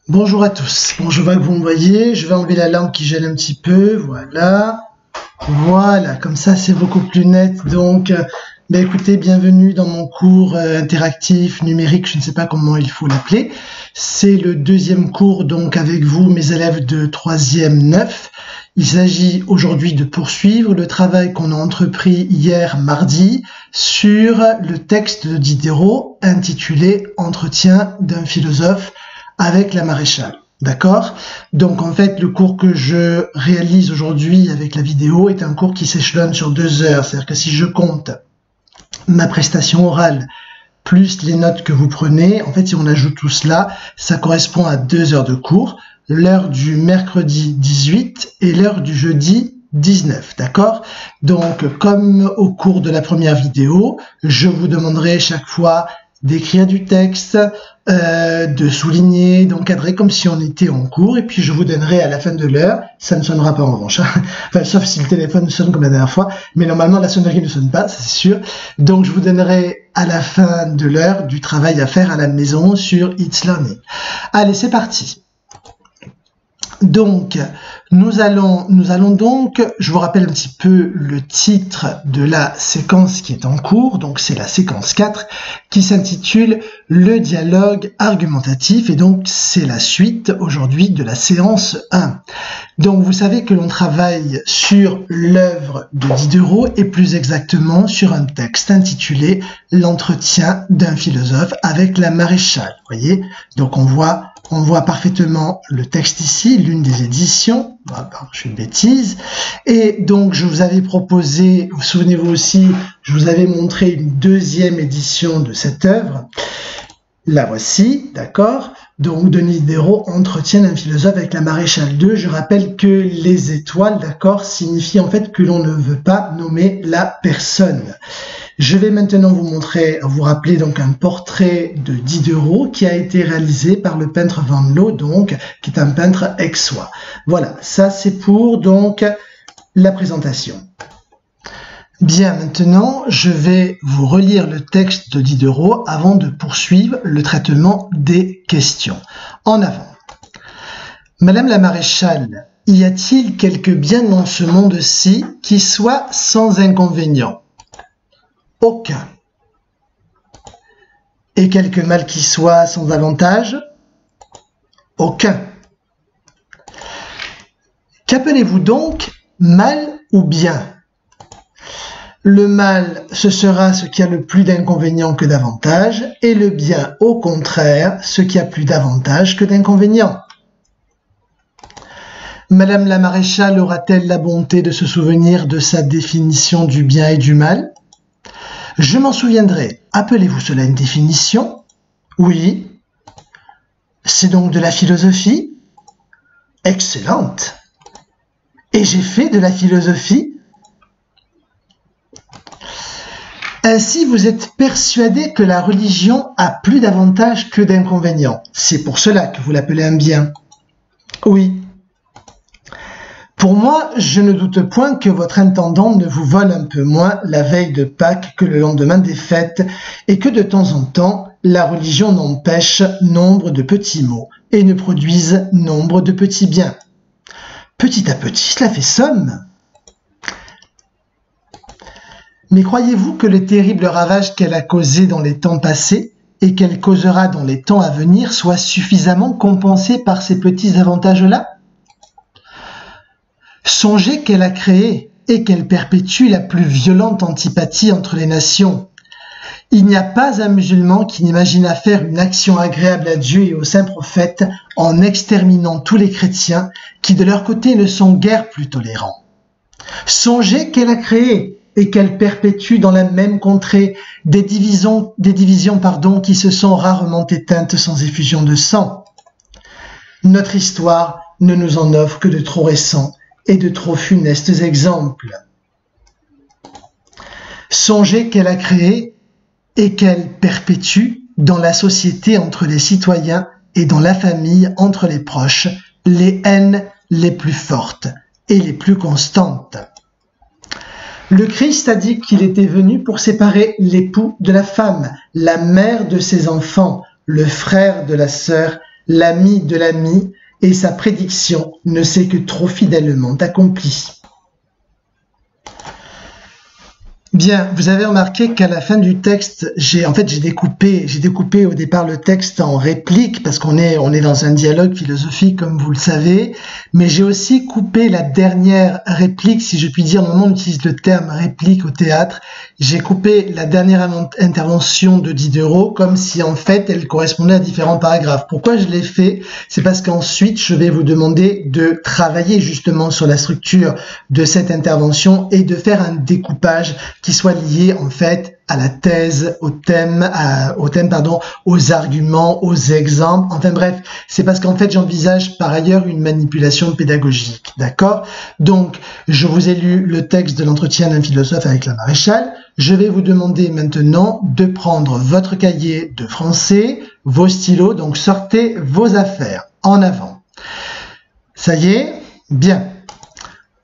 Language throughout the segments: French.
Bonjour à tous. Bon, je vois que vous me voyez. Je vais enlever la lampe qui gêne un petit peu. Voilà. Voilà, comme ça c'est beaucoup plus net. Donc, écoutez, bienvenue dans mon cours interactif, numérique, je ne sais pas comment il faut l'appeler. C'est le deuxième cours, donc avec vous, mes élèves de 3e 9. Il s'agit aujourd'hui de poursuivre le travail qu'on a entrepris hier mardi sur le texte de Diderot intitulé « Entretien d'un philosophe avec la maréchale ». D'accord? Donc en fait, le cours que je réalise aujourd'hui avec la vidéo est un cours qui s'échelonne sur 2 heures. C'est-à-dire que si je compte ma prestation orale plus les notes que vous prenez, en fait, si on ajoute tout cela, ça correspond à 2 heures de cours, l'heure du mercredi 18 et l'heure du jeudi 19, d'accord? Donc, comme au cours de la première vidéo, je vous demanderai chaque fois d'écrire du texte, de souligner, d'encadrer comme si on était en cours, et puis je vous donnerai à la fin de l'heure, ça ne sonnera pas en revanche, enfin, sauf si le téléphone sonne comme la dernière fois, mais normalement la sonnerie ne sonne pas, c'est sûr. Donc je vous donnerai à la fin de l'heure du travail à faire à la maison sur It's Learning. Allez, c'est parti. Donc, nous allons donc, je vous rappelle un petit peu le titre de la séquence qui est en cours, donc c'est la séquence 4, qui s'intitule « Le dialogue argumentatif », et donc c'est la suite aujourd'hui de la séance 1. Donc vous savez que l'on travaille sur l'œuvre de Diderot, et plus exactement sur un texte intitulé « L'entretien d'un philosophe avec la maréchale ». Vous voyez, donc on voit parfaitement le texte ici, l'une des éditions. Ah, pardon, je fais une bêtise. Et donc, je vous avais proposé, vous souvenez-vous aussi, je vous avais montré une 2e édition de cette œuvre. La voici, d'accord? Donc, de Diderot, Entretien d'un philosophe avec la maréchale 2. Je rappelle que les étoiles, d'accord, signifient en fait que l'on ne veut pas nommer la personne. Je vais maintenant vous montrer, vous rappeler donc un portrait de Diderot qui a été réalisé par le peintre Van Loo, donc, qui est un peintre aixois. Voilà, ça c'est pour donc la présentation. Bien, maintenant, je vais vous relire le texte de Diderot avant de poursuivre le traitement des questions. En avant. Madame la maréchale, y a-t-il quelque bien dans ce monde-ci qui soit sans inconvénient? Aucun. Et quelque mal qui soit sans avantage? Aucun. Qu'appelez-vous donc mal ou bien? Le mal, ce sera ce qui a le plus d'inconvénients que d'avantages, et le bien, au contraire, ce qui a plus d'avantages que d'inconvénients. Madame la maréchale aura-t-elle la bonté de se souvenir de sa définition du bien et du mal? Je m'en souviendrai. Appelez-vous cela une définition? Oui. C'est donc de la philosophie? Excellente. Et j'ai fait de la philosophie? Ainsi, vous êtes persuadé que la religion a plus d'avantages que d'inconvénients. C'est pour cela que vous l'appelez un bien. Oui. Pour moi, je ne doute point que votre intendant ne vous vole un peu moins la veille de Pâques que le lendemain des fêtes, et que de temps en temps, la religion n'empêche nombre de petits maux, et ne produise nombre de petits biens. Petit à petit, cela fait somme. Mais croyez-vous que le terrible ravage qu'elle a causé dans les temps passés, et qu'elle causera dans les temps à venir, soit suffisamment compensé par ces petits avantages-là? Songez qu'elle a créé et qu'elle perpétue la plus violente antipathie entre les nations. Il n'y a pas un musulman qui n'imagine faire une action agréable à Dieu et aux saints prophètes en exterminant tous les chrétiens qui de leur côté ne sont guère plus tolérants. Songez qu'elle a créé et qu'elle perpétue dans la même contrée des divisions qui se sont rarement éteintes sans effusion de sang. Notre histoire ne nous en offre que de trop récents et de trop funestes exemples. Songez qu'elle a créé et qu'elle perpétue dans la société entre les citoyens et dans la famille entre les proches les haines les plus fortes et les plus constantes. Le Christ a dit qu'il était venu pour séparer l'époux de la femme, la mère de ses enfants, le frère de la sœur, l'ami de l'ami, et sa prédiction ne s'est que trop fidèlement accomplie. Bien, vous avez remarqué qu'à la fin du texte, j'ai découpé au départ le texte en répliques parce qu'on est dans un dialogue philosophique comme vous le savez, mais j'ai aussi coupé la dernière réplique, si je puis dire. Normalement on utilise le terme réplique au théâtre. J'ai coupé la dernière intervention de Diderot comme si en fait elle correspondait à différents paragraphes. Pourquoi je l'ai fait? C'est parce qu'ensuite je vais vous demander de travailler justement sur la structure de cette intervention et de faire un découpage qui soit lié en fait à la thèse, au thème, aux arguments, aux exemples. Enfin bref, c'est parce qu'en fait j'envisage par ailleurs une manipulation pédagogique, d'accord? Donc, je vous ai lu le texte de l'entretien d'un philosophe avec la maréchale. Je vais vous demander maintenant de prendre votre cahier de français, vos stylos, donc sortez vos affaires en avant. Ça y est? Bien.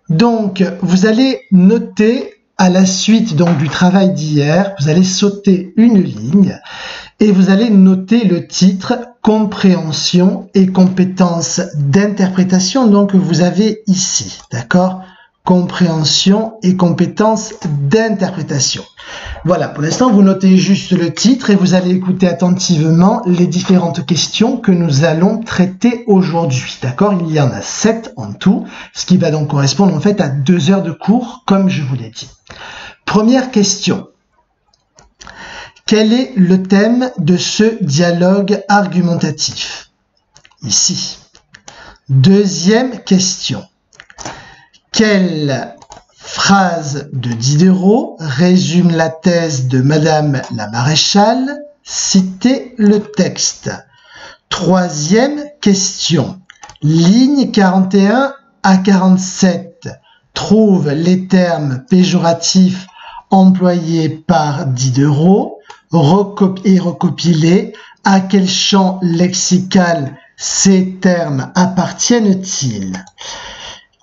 Donc, vous allez noter à la suite donc du travail d'hier, vous allez sauter une ligne et vous allez noter le titre « Compréhension et compétences d'interprétation » donc que vous avez ici, d'accord? Compréhension et compétences d'interprétation. Voilà, pour l'instant, vous notez juste le titre et vous allez écouter attentivement les différentes questions que nous allons traiter aujourd'hui. D'accord? Il y en a 7 en tout, ce qui va donc correspondre en fait à 2 heures de cours, comme je vous l'ai dit. Première question. Quel est le thème de ce dialogue argumentatif? Ici. Deuxième question. Quelle phrase de Diderot résume la thèse de Madame la maréchale? Citez le texte. Troisième question. Ligne 41 à 47. Trouve les termes péjoratifs employés par Diderot et recopie-les. À quel champ lexical ces termes appartiennent-ils?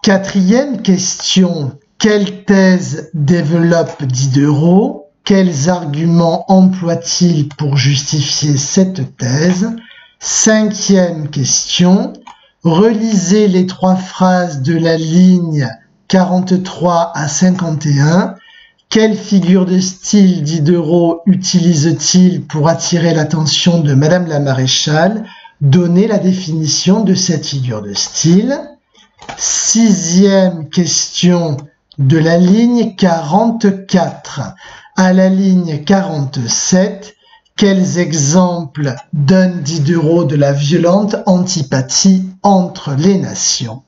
Quatrième question. Quelle thèse développe Diderot? Quels arguments emploie-t-il pour justifier cette thèse? Cinquième question. Relisez les 3 phrases de la ligne 43 à 51. Quelle figure de style Diderot utilise-t-il pour attirer l'attention de Madame la maréchale? Donnez la définition de cette figure de style. Sixième question de la ligne 44 à la ligne 47. Quels exemples donne Diderot de la violente antipathie entre les nations?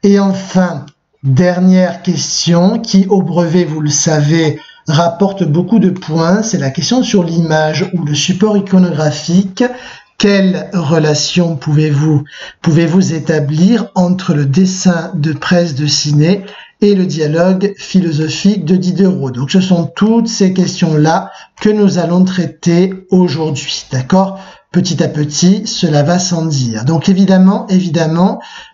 Et enfin, dernière question qui, au brevet, vous le savez, rapporte beaucoup de points, c'est la question sur l'image ou le support iconographique. Quelle relation pouvez-vous établir entre le dessin de presse de Siné et le dialogue philosophique de Diderot? Donc ce sont toutes ces questions-là que nous allons traiter aujourd'hui, d'accord? Petit à petit, cela va sans dire. Donc évidemment,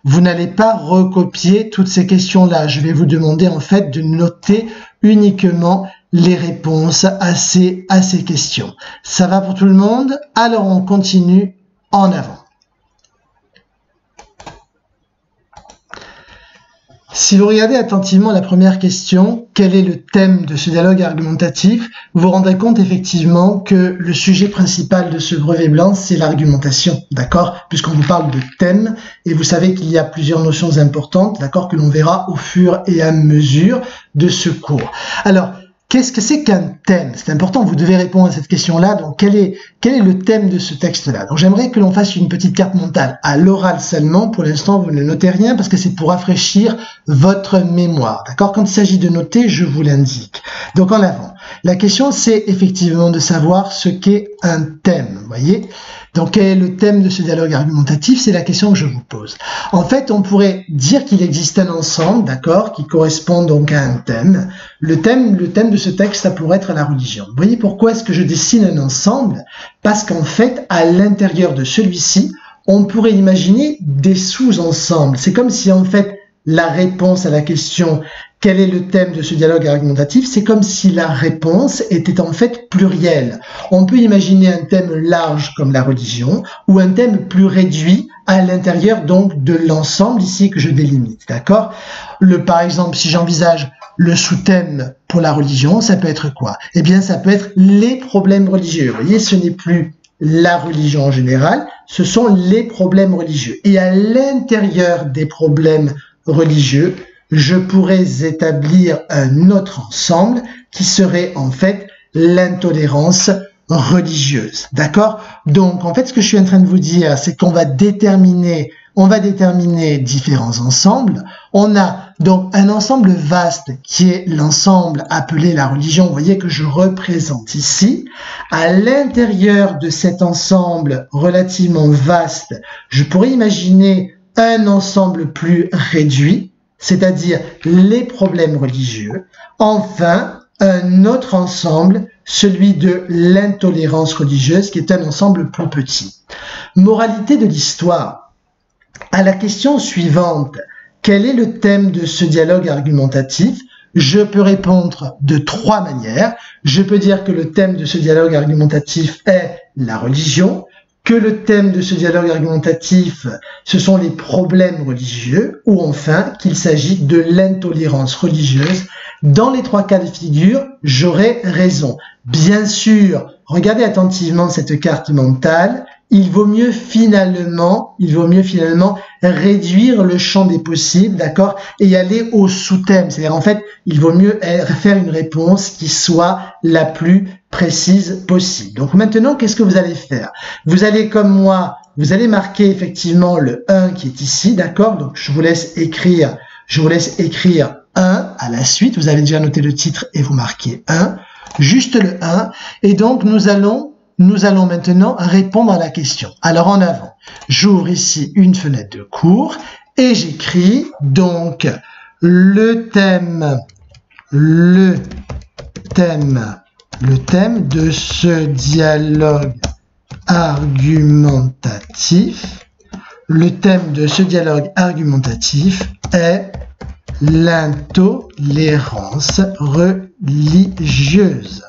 vous n'allez pas recopier toutes ces questions-là. Je vais vous demander en fait de noter uniquement les réponses à ces questions. Ça va pour tout le monde? Alors on continue en avant. Si vous regardez attentivement la première question, quel est le thème de ce dialogue argumentatif, vous vous rendrez compte effectivement que le sujet principal de ce brevet blanc, c'est l'argumentation, d'accord? Puisqu'on vous parle de thème, et vous savez qu'il y a plusieurs notions importantes, d'accord, que l'on verra au fur et à mesure de ce cours. Alors, qu'est-ce que c'est qu'un thème? C'est important, vous devez répondre à cette question-là. Donc, quel est le thème de ce texte-là? Donc, j'aimerais que l'on fasse une petite carte mentale à l'oral seulement. Pour l'instant, vous ne notez rien parce que c'est pour rafraîchir votre mémoire. D'accord? Quand il s'agit de noter, je vous l'indique. Donc, en avant. La question, c'est effectivement de savoir ce qu'est un thème. Vous voyez? Donc, quel est le thème de ce dialogue argumentatif? C'est la question que je vous pose. En fait, on pourrait dire qu'il existe un ensemble, d'accord, qui correspond donc à un thème. Le thème de ce texte, ça pourrait être la religion. Vous voyez pourquoi est-ce que je dessine un ensemble? Parce qu'en fait, à l'intérieur de celui-ci, on pourrait imaginer des sous-ensembles. C'est comme si, en fait, la réponse à la question quel est le thème de ce dialogue argumentatif, c'est comme si la réponse était en fait plurielle. On peut imaginer un thème large comme la religion ou un thème plus réduit à l'intérieur donc de l'ensemble ici que je délimite, d'accord? Par exemple, si j'envisage le sous-thème pour la religion, ça peut être quoi? Eh bien, ça peut être les problèmes religieux. Vous voyez, ce n'est plus la religion en général, ce sont les problèmes religieux. Et à l'intérieur des problèmes religieux, je pourrais établir un autre ensemble qui serait en fait l'intolérance religieuse. D'accord? Donc, en fait, ce que je suis en train de vous dire, c'est qu'on va déterminer différents ensembles. On a donc un ensemble vaste qui est l'ensemble appelé la religion, vous voyez que je représente ici. À l'intérieur de cet ensemble relativement vaste, je pourrais imaginer un ensemble plus réduit, c'est-à-dire les problèmes religieux. Enfin, un autre ensemble, celui de l'intolérance religieuse, qui est un ensemble plus petit. Moralité de l'histoire. À la question suivante, quel est le thème de ce dialogue argumentatif? Je peux répondre de trois manières. Je peux dire que le thème de ce dialogue argumentatif est la religion, que le thème de ce dialogue argumentatif, ce sont les problèmes religieux, ou enfin qu'il s'agit de l'intolérance religieuse. Dans les trois cas de figure, j'aurai raison. Bien sûr, regardez attentivement cette carte mentale, il vaut mieux finalement réduire le champ des possibles, d'accord, et aller au sous-thème. C'est-à-dire, en fait, il vaut mieux faire une réponse qui soit la plus précise possible. Donc maintenant, qu'est-ce que vous allez faire? Vous allez, comme moi, vous allez marquer effectivement le 1 qui est ici, d'accord? Donc je vous laisse écrire 1 à la suite. Vous avez déjà noté le titre et vous marquez 1, juste le 1. Et donc nous allons maintenant répondre à la question. Alors en avant, j'ouvre ici une fenêtre de cours et j'écris donc le thème de ce dialogue argumentatif. Le thème de ce dialogue argumentatif est l'intolérance religieuse.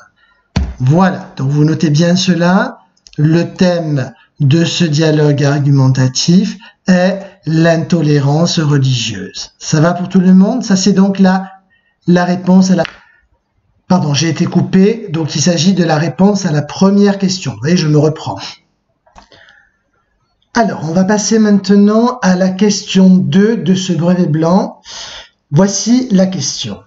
Voilà, donc vous notez bien cela. Le thème de ce dialogue argumentatif est l'intolérance religieuse. Ça va pour tout le monde? Ça, c'est donc la réponse à la... Pardon, j'ai été coupé. Donc, il s'agit de la réponse à la première question. Vous voyez, je me reprends. Alors, on va passer maintenant à la question 2 de ce brevet blanc. Voici la question.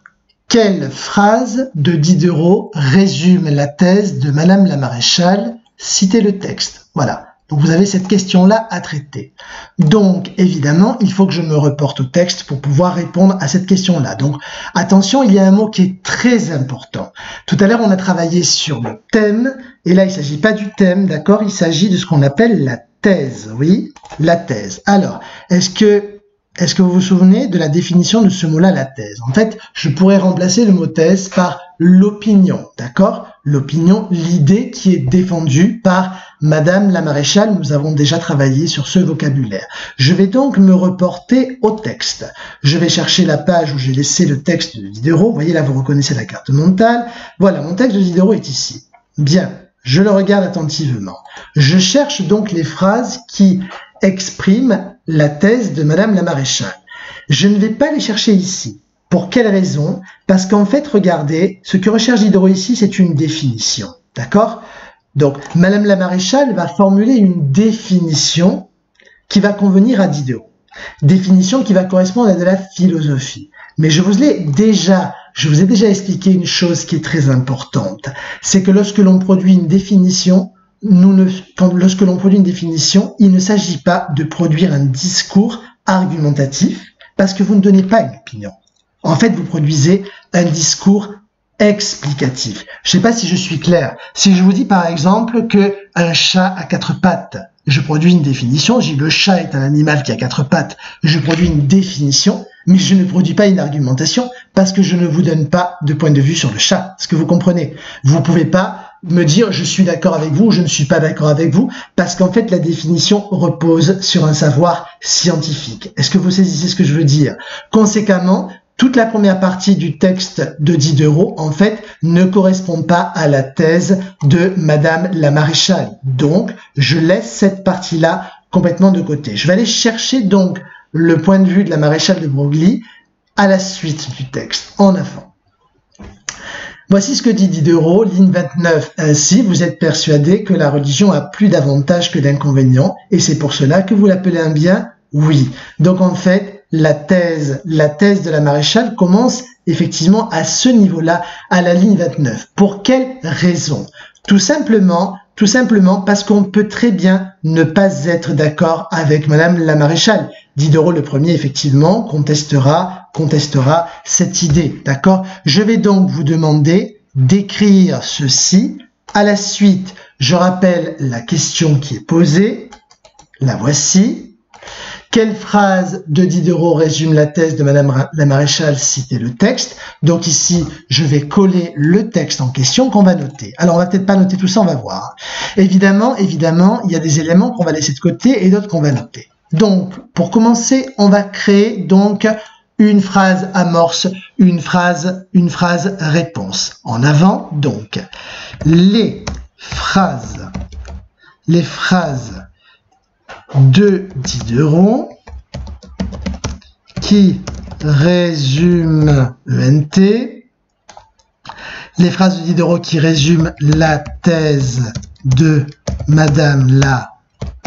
Quelle phrase de Diderot résume la thèse de Madame la Maréchale? Citez le texte. Voilà. Donc vous avez cette question-là à traiter. Donc évidemment, il faut que je me reporte au texte pour pouvoir répondre à cette question-là. Donc attention, il y a un mot qui est très important. Tout à l'heure, on a travaillé sur le thème, et là, il ne s'agit pas du thème, d'accord? Il s'agit de ce qu'on appelle la thèse, oui, la thèse. Alors, est-ce que vous vous souvenez de la définition de ce mot-là, la thèse? En fait, je pourrais remplacer le mot thèse par l'opinion, d'accord? L'opinion, l'idée qui est défendue par Madame la Maréchale. Nous avons déjà travaillé sur ce vocabulaire. Je vais donc me reporter au texte. Je vais chercher la page où j'ai laissé le texte de Diderot. Vous voyez, là, vous reconnaissez la carte mentale. Voilà, mon texte de Diderot est ici. Bien, je le regarde attentivement. Je cherche donc les phrases qui expriment la thèse de Madame la Maréchale. Je ne vais pas les chercher ici. Pour quelle raison? Parce qu'en fait, regardez, ce que recherche Diderot ici, c'est une définition. D'accord? Donc, Madame la Maréchale va formuler une définition qui va convenir à Diderot. Définition qui va correspondre à de la philosophie. Mais je vous ai déjà expliqué une chose qui est très importante. C'est que lorsque l'on produit une définition, lorsque l'on produit une définition, il ne s'agit pas de produire un discours argumentatif parce que vous ne donnez pas une opinion. En fait, vous produisez un discours explicatif. Je ne sais pas si je suis clair. Si je vous dis par exemple que un chat a 4 pattes, je produis une définition. Je dis le chat est un animal qui a 4 pattes. Je produis une définition, mais je ne produis pas une argumentation parce que je ne vous donne pas de point de vue sur le chat. Est-ce que vous comprenez? Vous ne pouvez pas me dire je suis d'accord avec vous ou je ne suis pas d'accord avec vous, parce qu'en fait la définition repose sur un savoir scientifique. Est-ce que vous saisissez ce que je veux dire? Conséquemment, toute la première partie du texte de Diderot, en fait, ne correspond pas à la thèse de Madame la Maréchale. Donc, je laisse cette partie-là complètement de côté. Je vais aller chercher donc le point de vue de la Maréchale de Broglie à la suite du texte, en avant. Voici ce que dit Diderot, ligne 29. Ainsi, vous êtes persuadé que la religion a plus d'avantages que d'inconvénients, et c'est pour cela que vous l'appelez un bien? Oui. Donc, en fait, la thèse de la Maréchale commence effectivement à ce niveau-là, à la ligne 29. Pour quelle raison? Tout simplement parce qu'on peut très bien ne pas être d'accord avec Madame la Maréchale. Diderot le premier, effectivement, contestera cette idée, d'accord? Je vais donc vous demander d'écrire ceci. À la suite, je rappelle la question qui est posée. La voici. Quelle phrase de Diderot résume la thèse de Madame la Maréchale? Citez le texte. Donc ici, je vais coller le texte en question qu'on va noter. Alors, on va peut-être pas noter tout ça, on va voir. Évidemment, il y a des éléments qu'on va laisser de côté et d'autres qu'on va noter. Donc, pour commencer, on va créer donc une phrase amorce, une phrase réponse. En avant, donc, les phrases de Diderot qui résument ENT, les phrases de Diderot qui résument la thèse de Madame la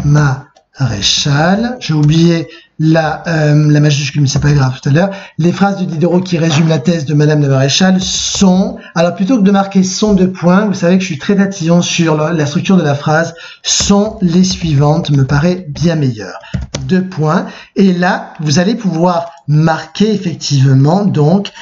Maréchale. J'ai oublié la majuscule, mais c'est pas grave tout à l'heure. Les phrases de Diderot qui résument la thèse de Madame la Maréchale sont, alors plutôt que de marquer sont de points, vous savez que je suis très tatillon sur la structure de la phrase, sont les suivantes, me paraît bien meilleur. 2 points. Et là, vous allez pouvoir marquer effectivement donc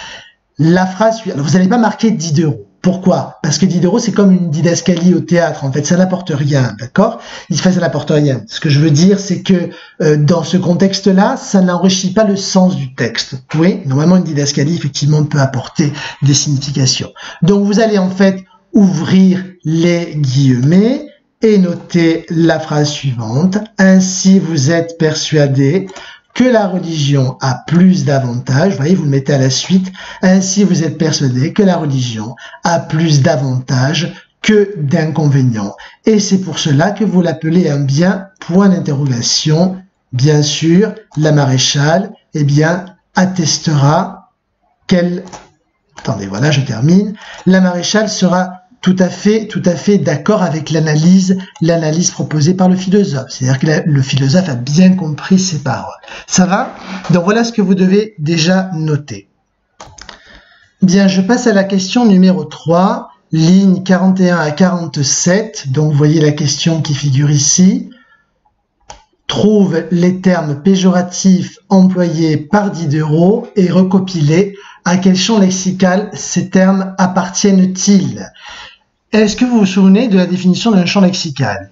la phrase suivante. Alors, vous n'allez pas marquer Diderot. Pourquoi? Parce que Diderot, c'est comme une didascalie au théâtre. En fait, ça n'apporte rien, d'accord? Ça n'apporte rien. Ce que je veux dire, c'est que dans ce contexte-là, ça n'enrichit pas le sens du texte. Oui, normalement, une didascalie, effectivement, peut apporter des significations. Donc, vous allez en fait ouvrir les guillemets et noter la phrase suivante. Ainsi, vous êtes persuadé que la religion a plus d'avantages, vous voyez, vous le mettez à la suite, ainsi vous êtes persuadé que la religion a plus d'avantages que d'inconvénients. Et c'est pour cela que vous l'appelez un bien, point d'interrogation. Bien sûr, la Maréchale, eh bien, attestera qu'elle... Attendez, voilà, je termine. La Maréchale sera tout à fait d'accord avec l'analyse proposée par le philosophe. C'est-à-dire que le philosophe a bien compris ses paroles. Ça va? Donc voilà ce que vous devez déjà noter. Bien, je passe à la question numéro 3, ligne 41 à 47. Donc vous voyez la question qui figure ici. Trouve les termes péjoratifs employés par Diderot et recopilés. À quel champ lexical ces termes appartiennent-ils? Est-ce que vous vous souvenez de la définition d'un champ lexical?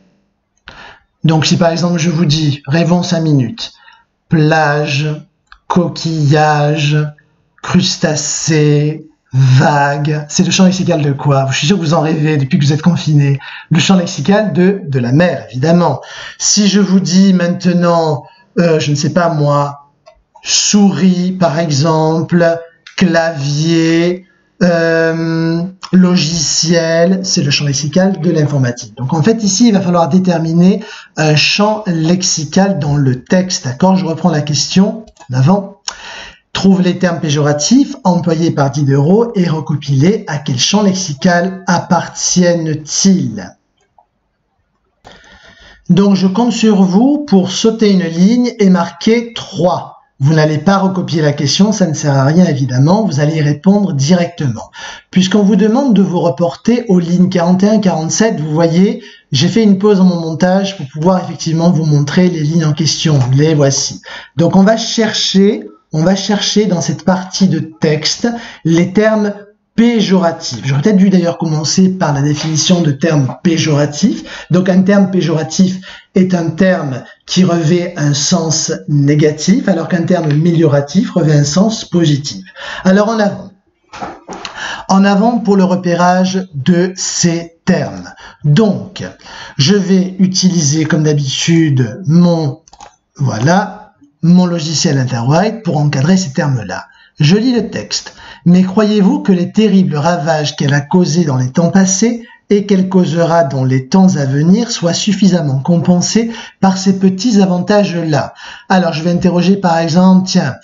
Donc si par exemple je vous dis, rêvons 5 minutes, plage, coquillage, crustacé, vague, c'est le champ lexical de quoi? Je suis sûr que vous en rêvez depuis que vous êtes confinés. Le champ lexical de la mer, évidemment. Si je vous dis maintenant, je ne sais pas moi, souris par exemple, clavier, logiciel, c'est le champ lexical de l'informatique. Donc en fait ici il va falloir déterminer un champ lexical dans le texte, d'accord? Je reprends la question d'avant. Trouve les termes péjoratifs employés par Diderot et recopilés. À quel champ lexical appartiennent-ils? Donc je compte sur vous pour sauter une ligne et marquer 3. Vous n'allez pas recopier la question, ça ne sert à rien évidemment, vous allez y répondre directement. Puisqu'on vous demande de vous reporter aux lignes 41-47, vous voyez, j'ai fait une pause dans mon montage pour pouvoir effectivement vous montrer les lignes en question. Les voici. Donc on va chercher dans cette partie de texte les termes péjoratifs. J'aurais peut-être dû d'ailleurs commencer par la définition de termes péjoratifs. Donc un terme péjoratif est un terme qui revêt un sens négatif, alors qu'un terme amélioratif revêt un sens positif. Alors en avant. En avant pour le repérage de ces termes. Donc, je vais utiliser comme d'habitude mon logiciel Interwrite pour encadrer ces termes-là. Je lis le texte. Mais croyez-vous que les terribles ravages qu'elle a causés dans les temps passés et qu'elle causera dans les temps à venir soient suffisamment compensés par ces petits avantages-là? Alors, je vais interroger par exemple, tiens,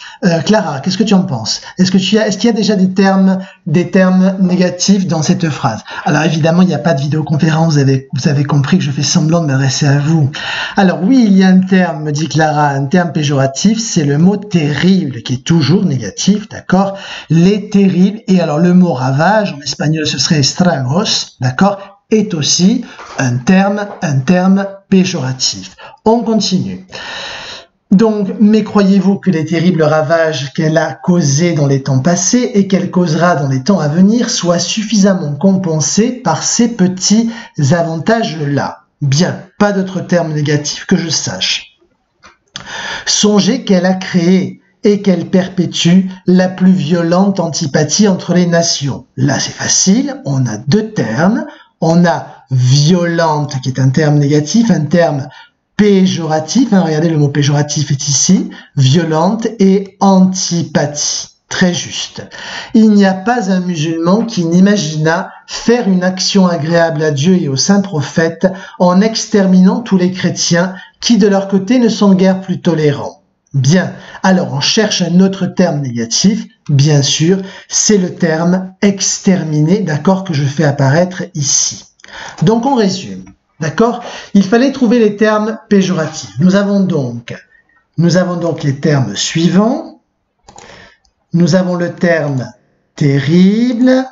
Clara, qu'est-ce que tu en penses? Est-ce qu'il y a déjà des termes négatifs dans cette phrase? Alors évidemment, il n'y a pas de vidéoconférence, vous avez compris que je fais semblant de m'adresser à vous. Alors oui, il y a un terme, me dit Clara, un terme péjoratif, c'est le mot terrible, qui est toujours négatif, d'accord? Les terribles, et alors le mot ravage, en espagnol ce serait estragos, d'accord, est aussi un terme péjoratif. On continue. Donc, mais croyez-vous que les terribles ravages qu'elle a causés dans les temps passés et qu'elle causera dans les temps à venir soient suffisamment compensés par ces petits avantages-là? Bien, pas d'autres termes négatifs que je sache. Songez qu'elle a créé et qu'elle perpétue la plus violente antipathie entre les nations. Là, c'est facile, on a deux termes. On a violente, qui est un terme négatif, un terme péjoratif, regardez, le mot péjoratif est ici, violente, et antipathie. Très juste. Il n'y a pas un musulman qui n'imagina faire une action agréable à Dieu et aux saints prophètes en exterminant tous les chrétiens qui, de leur côté, ne sont guère plus tolérants. Bien, alors on cherche un autre terme négatif, bien sûr, c'est le terme exterminer, d'accord, que je fais apparaître ici. Donc on résume, d'accord? Il fallait trouver les termes péjoratifs. Nous avons donc les termes suivants. Nous avons le terme terrible,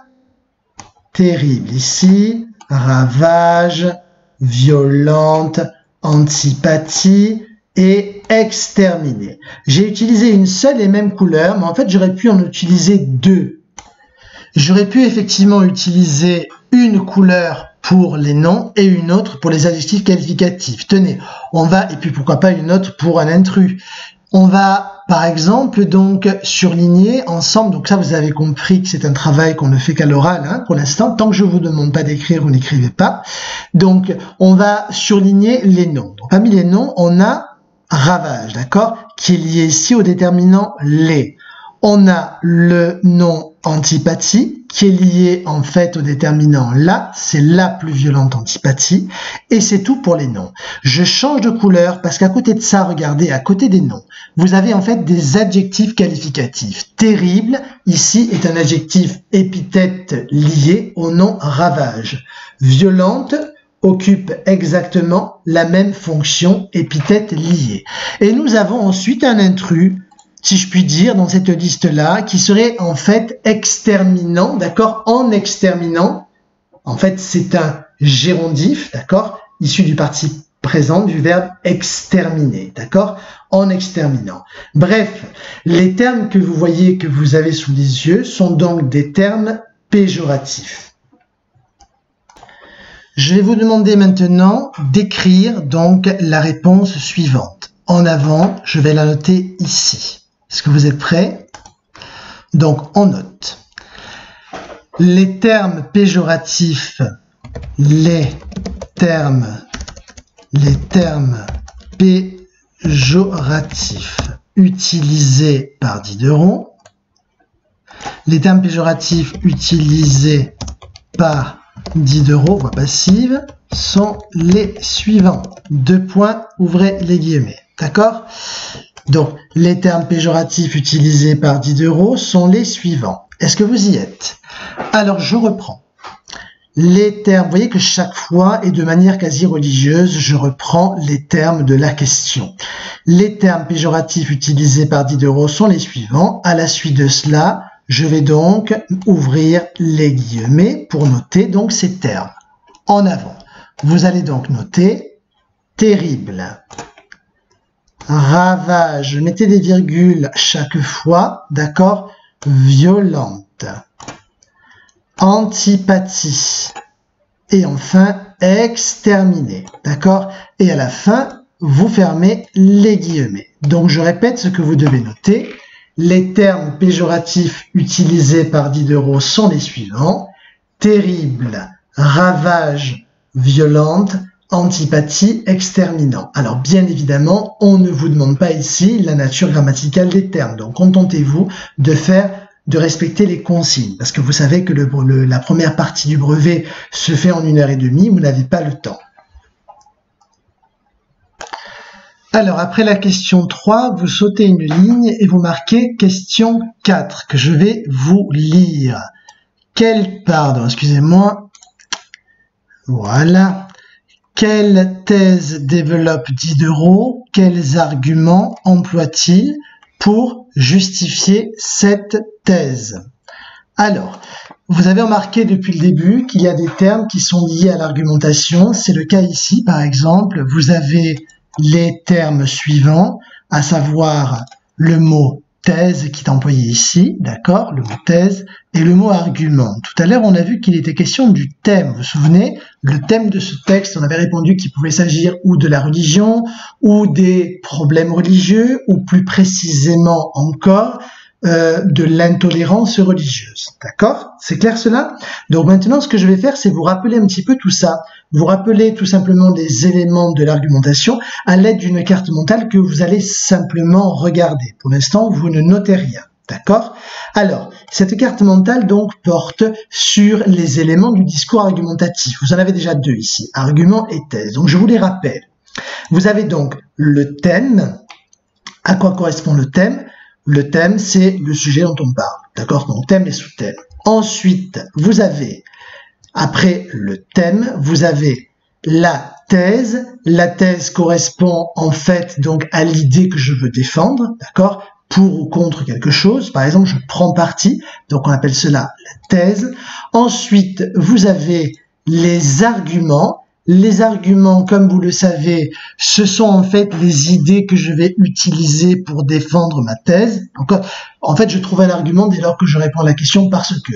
terrible ici, ravage, violente, antipathie, et exterminer. J'ai utilisé une seule et même couleur, mais en fait j'aurais pu en utiliser deux. J'aurais pu effectivement utiliser une couleur pour les noms et une autre pour les adjectifs qualificatifs. Tenez, et puis pourquoi pas une autre pour un intrus. On va par exemple donc surligner ensemble, donc ça vous avez compris que c'est un travail qu'on ne fait qu'à l'oral hein, pour l'instant, tant que je vous demande pas d'écrire, vous n'écrivez pas. Donc on va surligner les noms. Donc parmi les noms, on a ravage, d'accord, qui est lié ici au déterminant les. On a le nom antipathie, qui est lié en fait au déterminant la, c'est la plus violente antipathie, et c'est tout pour les noms. Je change de couleur parce qu'à côté de ça, regardez, à côté des noms, vous avez en fait des adjectifs qualificatifs. Terrible, ici, est un adjectif épithète lié au nom ravage. Violente, occupe exactement la même fonction épithète liée. Et nous avons ensuite un intrus, si je puis dire, dans cette liste-là, qui serait en fait exterminant, d'accord, en exterminant. En fait, c'est un gérondif, d'accord, issu du participe présent du verbe exterminer, d'accord, en exterminant. Bref, les termes que vous voyez, que vous avez sous les yeux, sont donc des termes péjoratifs. Je vais vous demander maintenant d'écrire donc la réponse suivante. En avant, je vais la noter ici. Est-ce que vous êtes prêts? Donc, on note. Les termes péjoratifs, les termes péjoratifs utilisés par Diderot. Les termes péjoratifs utilisés par Diderot, voix passive, sont les suivants. Deux points, ouvrez les guillemets. D'accord? Donc, les termes péjoratifs utilisés par Diderot sont les suivants. Est-ce que vous y êtes? Alors, je reprends. Les termes, vous voyez que chaque fois, et de manière quasi religieuse, je reprends les termes de la question. Les termes péjoratifs utilisés par Diderot sont les suivants. À la suite de cela, je vais donc ouvrir les guillemets pour noter donc ces termes. En avant, vous allez donc noter terrible, ravage, mettez des virgules chaque fois, d'accord, violente, antipathie, et enfin exterminer, d'accord, et à la fin, vous fermez les guillemets. Donc je répète ce que vous devez noter. Les termes péjoratifs utilisés par Diderot sont les suivants: terrible, ravage, violente, antipathie, exterminant. Alors bien évidemment, on ne vous demande pas ici la nature grammaticale des termes, donc contentez-vous de respecter les consignes, parce que vous savez que la première partie du brevet se fait en 1h30, vous n'avez pas le temps. Alors, après la question 3, vous sautez une ligne et vous marquez question 4, que je vais vous lire. Voilà. Quelle thèse développe Diderot? Quels arguments emploie-t-il pour justifier cette thèse? Alors, vous avez remarqué depuis le début qu'il y a des termes qui sont liés à l'argumentation. C'est le cas ici, par exemple. Vous avez les termes suivants, à savoir le mot thèse qui est employé ici, d'accord, le mot thèse, et le mot argument. Tout à l'heure, on a vu qu'il était question du thème. Vous vous souvenez, le thème de ce texte, on avait répondu qu'il pouvait s'agir ou de la religion, ou des problèmes religieux, ou plus précisément encore, de l'intolérance religieuse. D'accord? C'est clair cela? Donc maintenant, ce que je vais faire, c'est vous rappeler un petit peu tout ça. Vous rappeler tout simplement les éléments de l'argumentation à l'aide d'une carte mentale que vous allez simplement regarder. Pour l'instant, vous ne notez rien. D'accord? Alors, cette carte mentale donc porte sur les éléments du discours argumentatif. Vous en avez déjà deux ici, argument et thèse. Donc je vous les rappelle. Vous avez donc le thème. À quoi correspond le thème? Le thème, c'est le sujet dont on parle. D'accord? Donc thème et sous-thème. Ensuite, vous avez, après le thème, vous avez la thèse. La thèse correspond en fait donc à l'idée que je veux défendre. D'accord? Pour ou contre quelque chose. Par exemple, je prends parti. Donc on appelle cela la thèse. Ensuite, vous avez les arguments. Les arguments, comme vous le savez, ce sont en fait les idées que je vais utiliser pour défendre ma thèse. Donc, en fait, je trouve un argument dès lors que je réponds à la question parce que.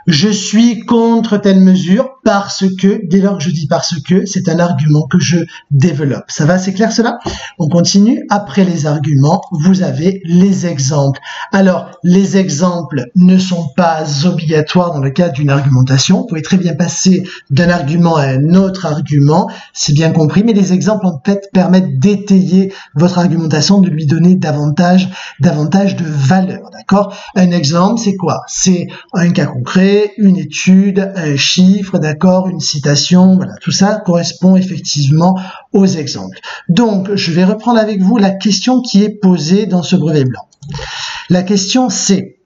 Je suis contre telle mesure parce que, dès lors que je dis parce que, c'est un argument que je développe. Ça va, c'est clair cela? On continue. Après les arguments, vous avez les exemples. Alors, les exemples ne sont pas obligatoires dans le cadre d'une argumentation. Vous pouvez très bien passer d'un argument à un autre argument, c'est bien compris, mais les exemples en fait permettent d'étayer votre argumentation, de lui donner davantage de valeur, d'accord? Un exemple, c'est quoi? C'est un cas concret, une étude, un chiffre, d'accord, une citation, voilà, tout ça correspond effectivement aux exemples. Donc, je vais reprendre avec vous la question qui est posée dans ce brevet blanc. La question c'est: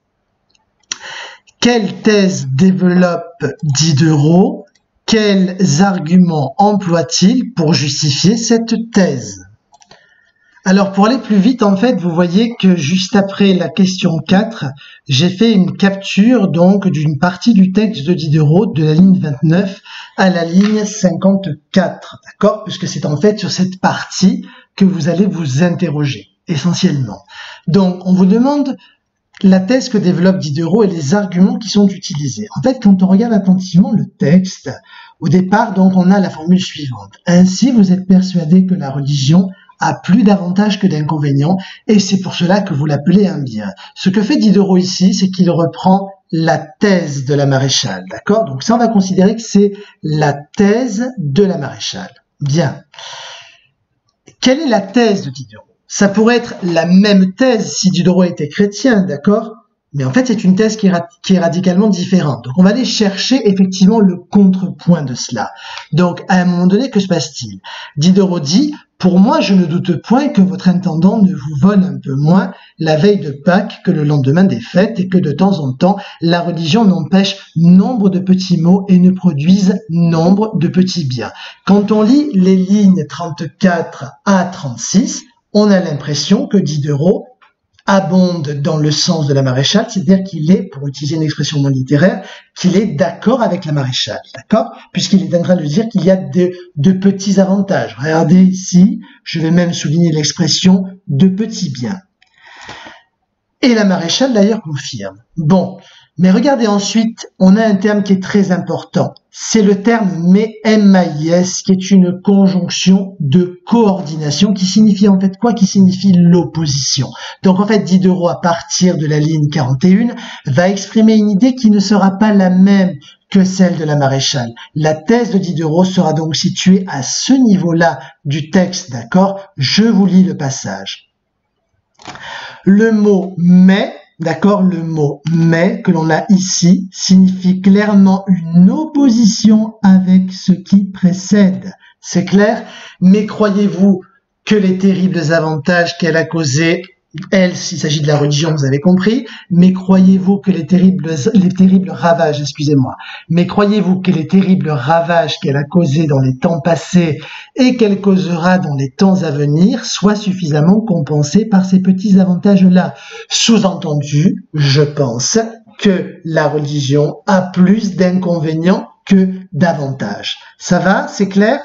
quelle thèse développe Diderot? Quels arguments emploie-t-il pour justifier cette thèse? Alors, pour aller plus vite, en fait, vous voyez que juste après la question 4, j'ai fait une capture donc d'une partie du texte de Diderot, de la ligne 29 à la ligne 54, d'accord? Puisque c'est en fait sur cette partie que vous allez vous interroger, essentiellement. Donc, on vous demande la thèse que développe Diderot et les arguments qui sont utilisés. En fait, quand on regarde attentivement le texte, au départ, donc, on a la formule suivante. Ainsi, vous êtes persuadé que la religion a plus d'avantages que d'inconvénients, et c'est pour cela que vous l'appelez un bien. Ce que fait Diderot ici, c'est qu'il reprend la thèse de la maréchale, d'accord? Donc ça, on va considérer que c'est la thèse de la maréchale. Bien. Quelle est la thèse de Diderot? Ça pourrait être la même thèse si Diderot était chrétien, d'accord? Mais en fait, c'est une thèse qui est radicalement différente. Donc, on va aller chercher effectivement le contrepoint de cela. Donc, à un moment donné, que se passe-t-il? Diderot dit: pour moi, je ne doute point que votre intendant ne vous vole un peu moins la veille de Pâques que le lendemain des fêtes, et que de temps en temps, la religion n'empêche nombre de petits maux et ne produise nombre de petits biens. Quand on lit les lignes 34 à 36, on a l'impression que Diderot abonde dans le sens de la maréchale, c'est-à-dire qu'il est, pour utiliser une expression moins littéraire, qu'il est d'accord avec la maréchale, d'accord? Puisqu'il est en train de dire qu'il y a de petits avantages. Regardez ici, je vais même souligner l'expression de petits biens. Et la maréchale d'ailleurs confirme. Bon, Mais regardez ensuite, on a un terme qui est très important. C'est le terme mais-MAIS, qui est une conjonction de coordination qui signifie en fait quoi? Qui signifie l'opposition. Donc en fait, Diderot, à partir de la ligne 41, va exprimer une idée qui ne sera pas la même que celle de la maréchale. La thèse de Diderot sera donc située à ce niveau-là du texte, d'accord? Je vous lis le passage. Le mot « mais », d'accord, le mot « mais » que l'on a ici signifie clairement une opposition avec ce qui précède. C'est clair? Mais croyez-vous que les terribles avantages qu'elle a causés, elle, s'il s'agit de la religion, vous avez compris, mais croyez-vous que les terribles ravages, excusez-moi, mais croyez-vous que les terribles ravages qu'elle a causés dans les temps passés et qu'elle causera dans les temps à venir soient suffisamment compensés par ces petits avantages-là? Sous-entendu, je pense que la religion a plus d'inconvénients que d'avantages. Ça va? C'est clair?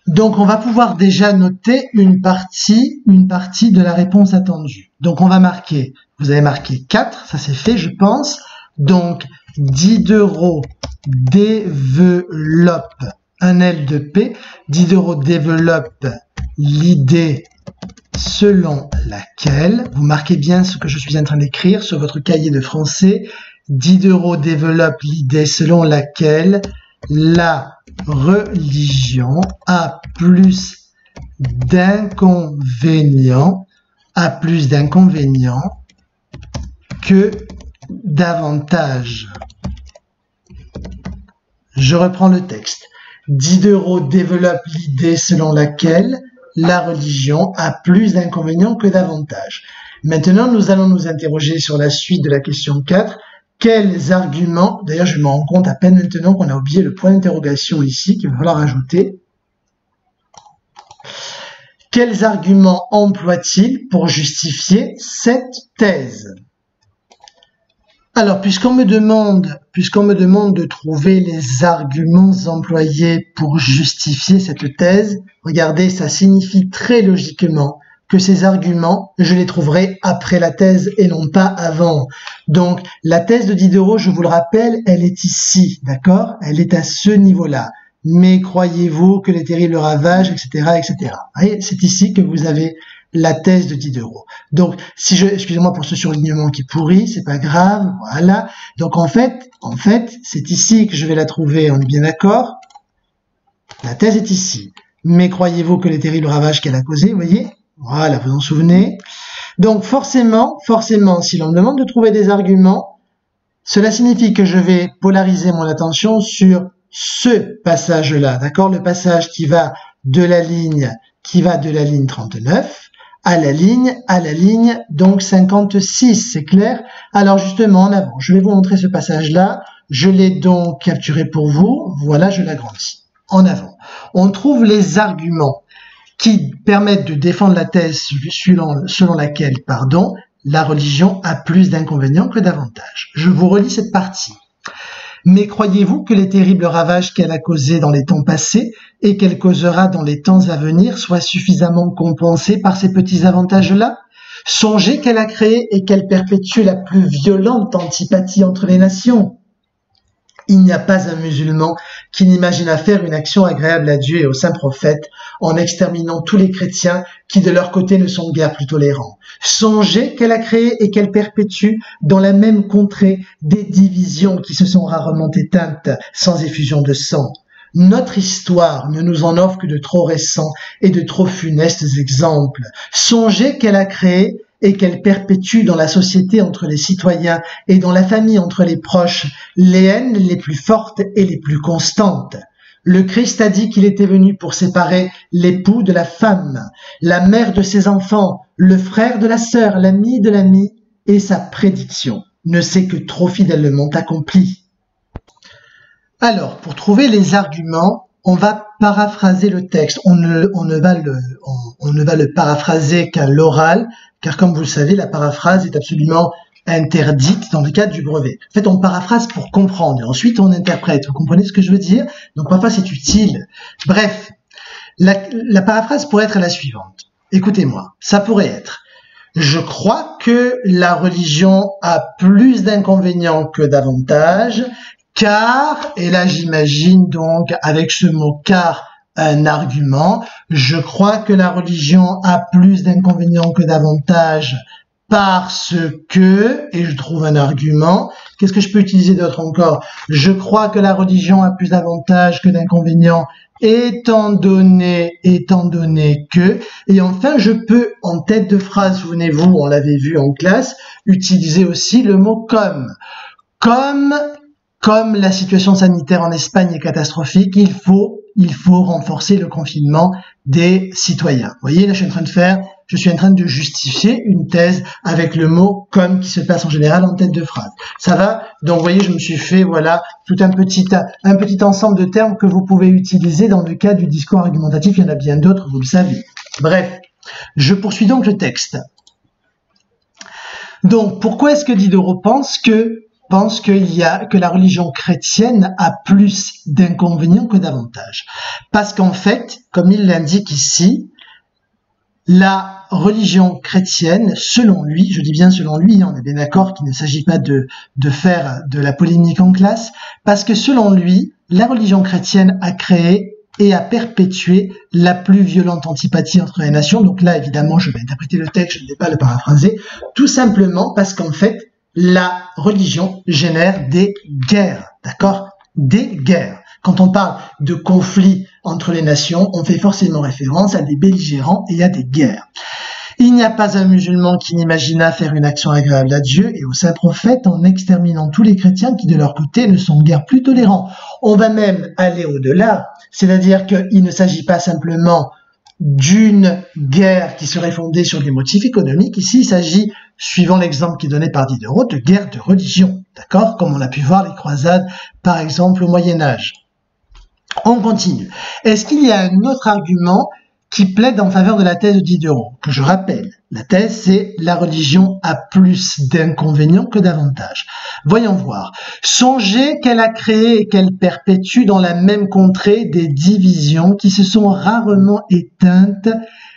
Donc, on va pouvoir déjà noter une partie de la réponse attendue. Donc, on va marquer, vous avez marqué 4, ça c'est fait, je pense. Donc, Diderot développe un L de P. Diderot développe l'idée selon laquelle, vous marquez bien ce que je suis en train d'écrire sur votre cahier de français. Diderot développe l'idée selon laquelle la religion a plus d'inconvénients que d'avantages. Je reprends le texte. Diderot développe l'idée selon laquelle la religion a plus d'inconvénients que d'avantages. Maintenant, nous allons nous interroger sur la suite de la question 4. Quels arguments, d'ailleurs je me rends compte à peine maintenant qu'on a oublié le point d'interrogation ici, qu'il va falloir ajouter. Quels arguments emploie-t-il pour justifier cette thèse? Alors, puisqu'on me demande de trouver les arguments employés pour justifier cette thèse, regardez, ça signifie très logiquement que ces arguments, je les trouverai après la thèse et non pas avant. Donc, la thèse de Diderot, je vous le rappelle, elle est ici, d'accord? Elle est à ce niveau-là. Mais croyez-vous que les terribles ravages, etc., etc. C'est ici que vous avez la thèse de Diderot. Donc, excusez-moi pour ce surlignement qui pourrit, c'est pas grave, voilà. Donc, en fait, c'est ici que je vais la trouver, on est bien d'accord? La thèse est ici. Mais croyez-vous que les terribles ravages qu'elle a causés, vous voyez? Voilà, vous en souvenez. Donc forcément, si l'on me demande de trouver des arguments, cela signifie que je vais polariser mon attention sur ce passage-là, d'accord? Le passage qui va de la ligne 39 à la ligne donc 56, c'est clair? Alors justement, en avant, je vais vous montrer ce passage-là. Je l'ai donc capturé pour vous. Voilà, je l'agrandis. En avant. On trouve les arguments qui permettent de défendre la thèse selon laquelle, la religion a plus d'inconvénients que d'avantages. Je vous relis cette partie. Mais croyez-vous que les terribles ravages qu'elle a causés dans les temps passés et qu'elle causera dans les temps à venir soient suffisamment compensés par ces petits avantages-là? Songez qu'elle a créé et qu'elle perpétue la plus violente antipathie entre les nations. Il n'y a pas un musulman qui n'imagine à faire une action agréable à Dieu et au saint prophète en exterminant tous les chrétiens qui de leur côté ne sont guère plus tolérants. Songez qu'elle a créé et qu'elle perpétue dans la même contrée des divisions qui se sont rarement éteintes sans effusion de sang. Notre histoire ne nous en offre que de trop récents et de trop funestes exemples. Songez qu'elle a créé et qu'elle perpétue dans la société entre les citoyens et dans la famille entre les proches les haines les plus fortes et les plus constantes. Le Christ a dit qu'il était venu pour séparer l'époux de la femme, la mère de ses enfants, le frère de la sœur, l'ami de l'ami, et sa prédiction ne s'est que trop fidèlement accomplie. Alors, pour trouver les arguments, on va paraphraser le texte. On ne va le paraphraser qu'à l'oral, car comme vous le savez, la paraphrase est absolument interdite dans le cadre du brevet. En fait, on paraphrase pour comprendre, et ensuite on interprète. Vous comprenez ce que je veux dire? Donc parfois c'est utile. Bref, la paraphrase pourrait être la suivante. Écoutez-moi, ça pourrait être: Je crois que la religion a plus d'inconvénients que d'avantages, car, et là j'imagine donc avec ce mot car un argument, je crois que la religion a plus d'inconvénients que d'avantages parce que, et je trouve un argument, qu'est-ce que je peux utiliser d'autre encore? Je crois que la religion a plus d'avantages que d'inconvénients étant donné que, et enfin je peux en tête de phrase, souvenez-vous, on l'avait vu en classe, utiliser aussi le mot comme la situation sanitaire en Espagne est catastrophique, il faut renforcer le confinement des citoyens. Vous voyez, là je suis en train de justifier une thèse avec le mot comme qui se passe en général en tête de phrase. Ça va? Donc vous voyez, je me suis fait voilà tout un petit ensemble de termes que vous pouvez utiliser dans le cas du discours argumentatif. Il y en a bien d'autres, vous le savez. Bref, je poursuis donc le texte. Donc pourquoi est-ce que Diderot pense que la religion chrétienne a plus d'inconvénients que d'avantages? Parce qu'en fait, comme il l'indique ici, la religion chrétienne, selon lui, je dis bien selon lui, on est bien d'accord qu'il ne s'agit pas de faire de la polémique en classe, parce que selon lui, la religion chrétienne a créé et a perpétué la plus violente antipathie entre les nations. Donc là, évidemment, je vais interpréter le texte, je ne vais pas le paraphraser, tout simplement parce qu'en fait, la religion génère des guerres, d'accord? Des guerres. Quand on parle de conflits entre les nations, on fait forcément référence à des belligérants et à des guerres. Il n'y a pas un musulman qui n'imagina faire une action agréable à Dieu et au saint prophète en exterminant tous les chrétiens qui de leur côté ne sont guère plus tolérants. On va même aller au-delà, c'est-à-dire qu'il ne s'agit pas simplement d'une guerre qui serait fondée sur des motifs économiques. Ici, il s'agit, suivant l'exemple qui est donné par Diderot, de guerre de religion, d'accord? Comme on a pu voir les croisades, par exemple, au Moyen-Âge. On continue. Est-ce qu'il y a un autre argument qui plaide en faveur de la thèse de Diderot, que je rappelle? La thèse, c'est la religion a plus d'inconvénients que d'avantages. Voyons voir. Songez qu'elle a créé et qu'elle perpétue dans la même contrée des divisions qui se sont rarement éteintes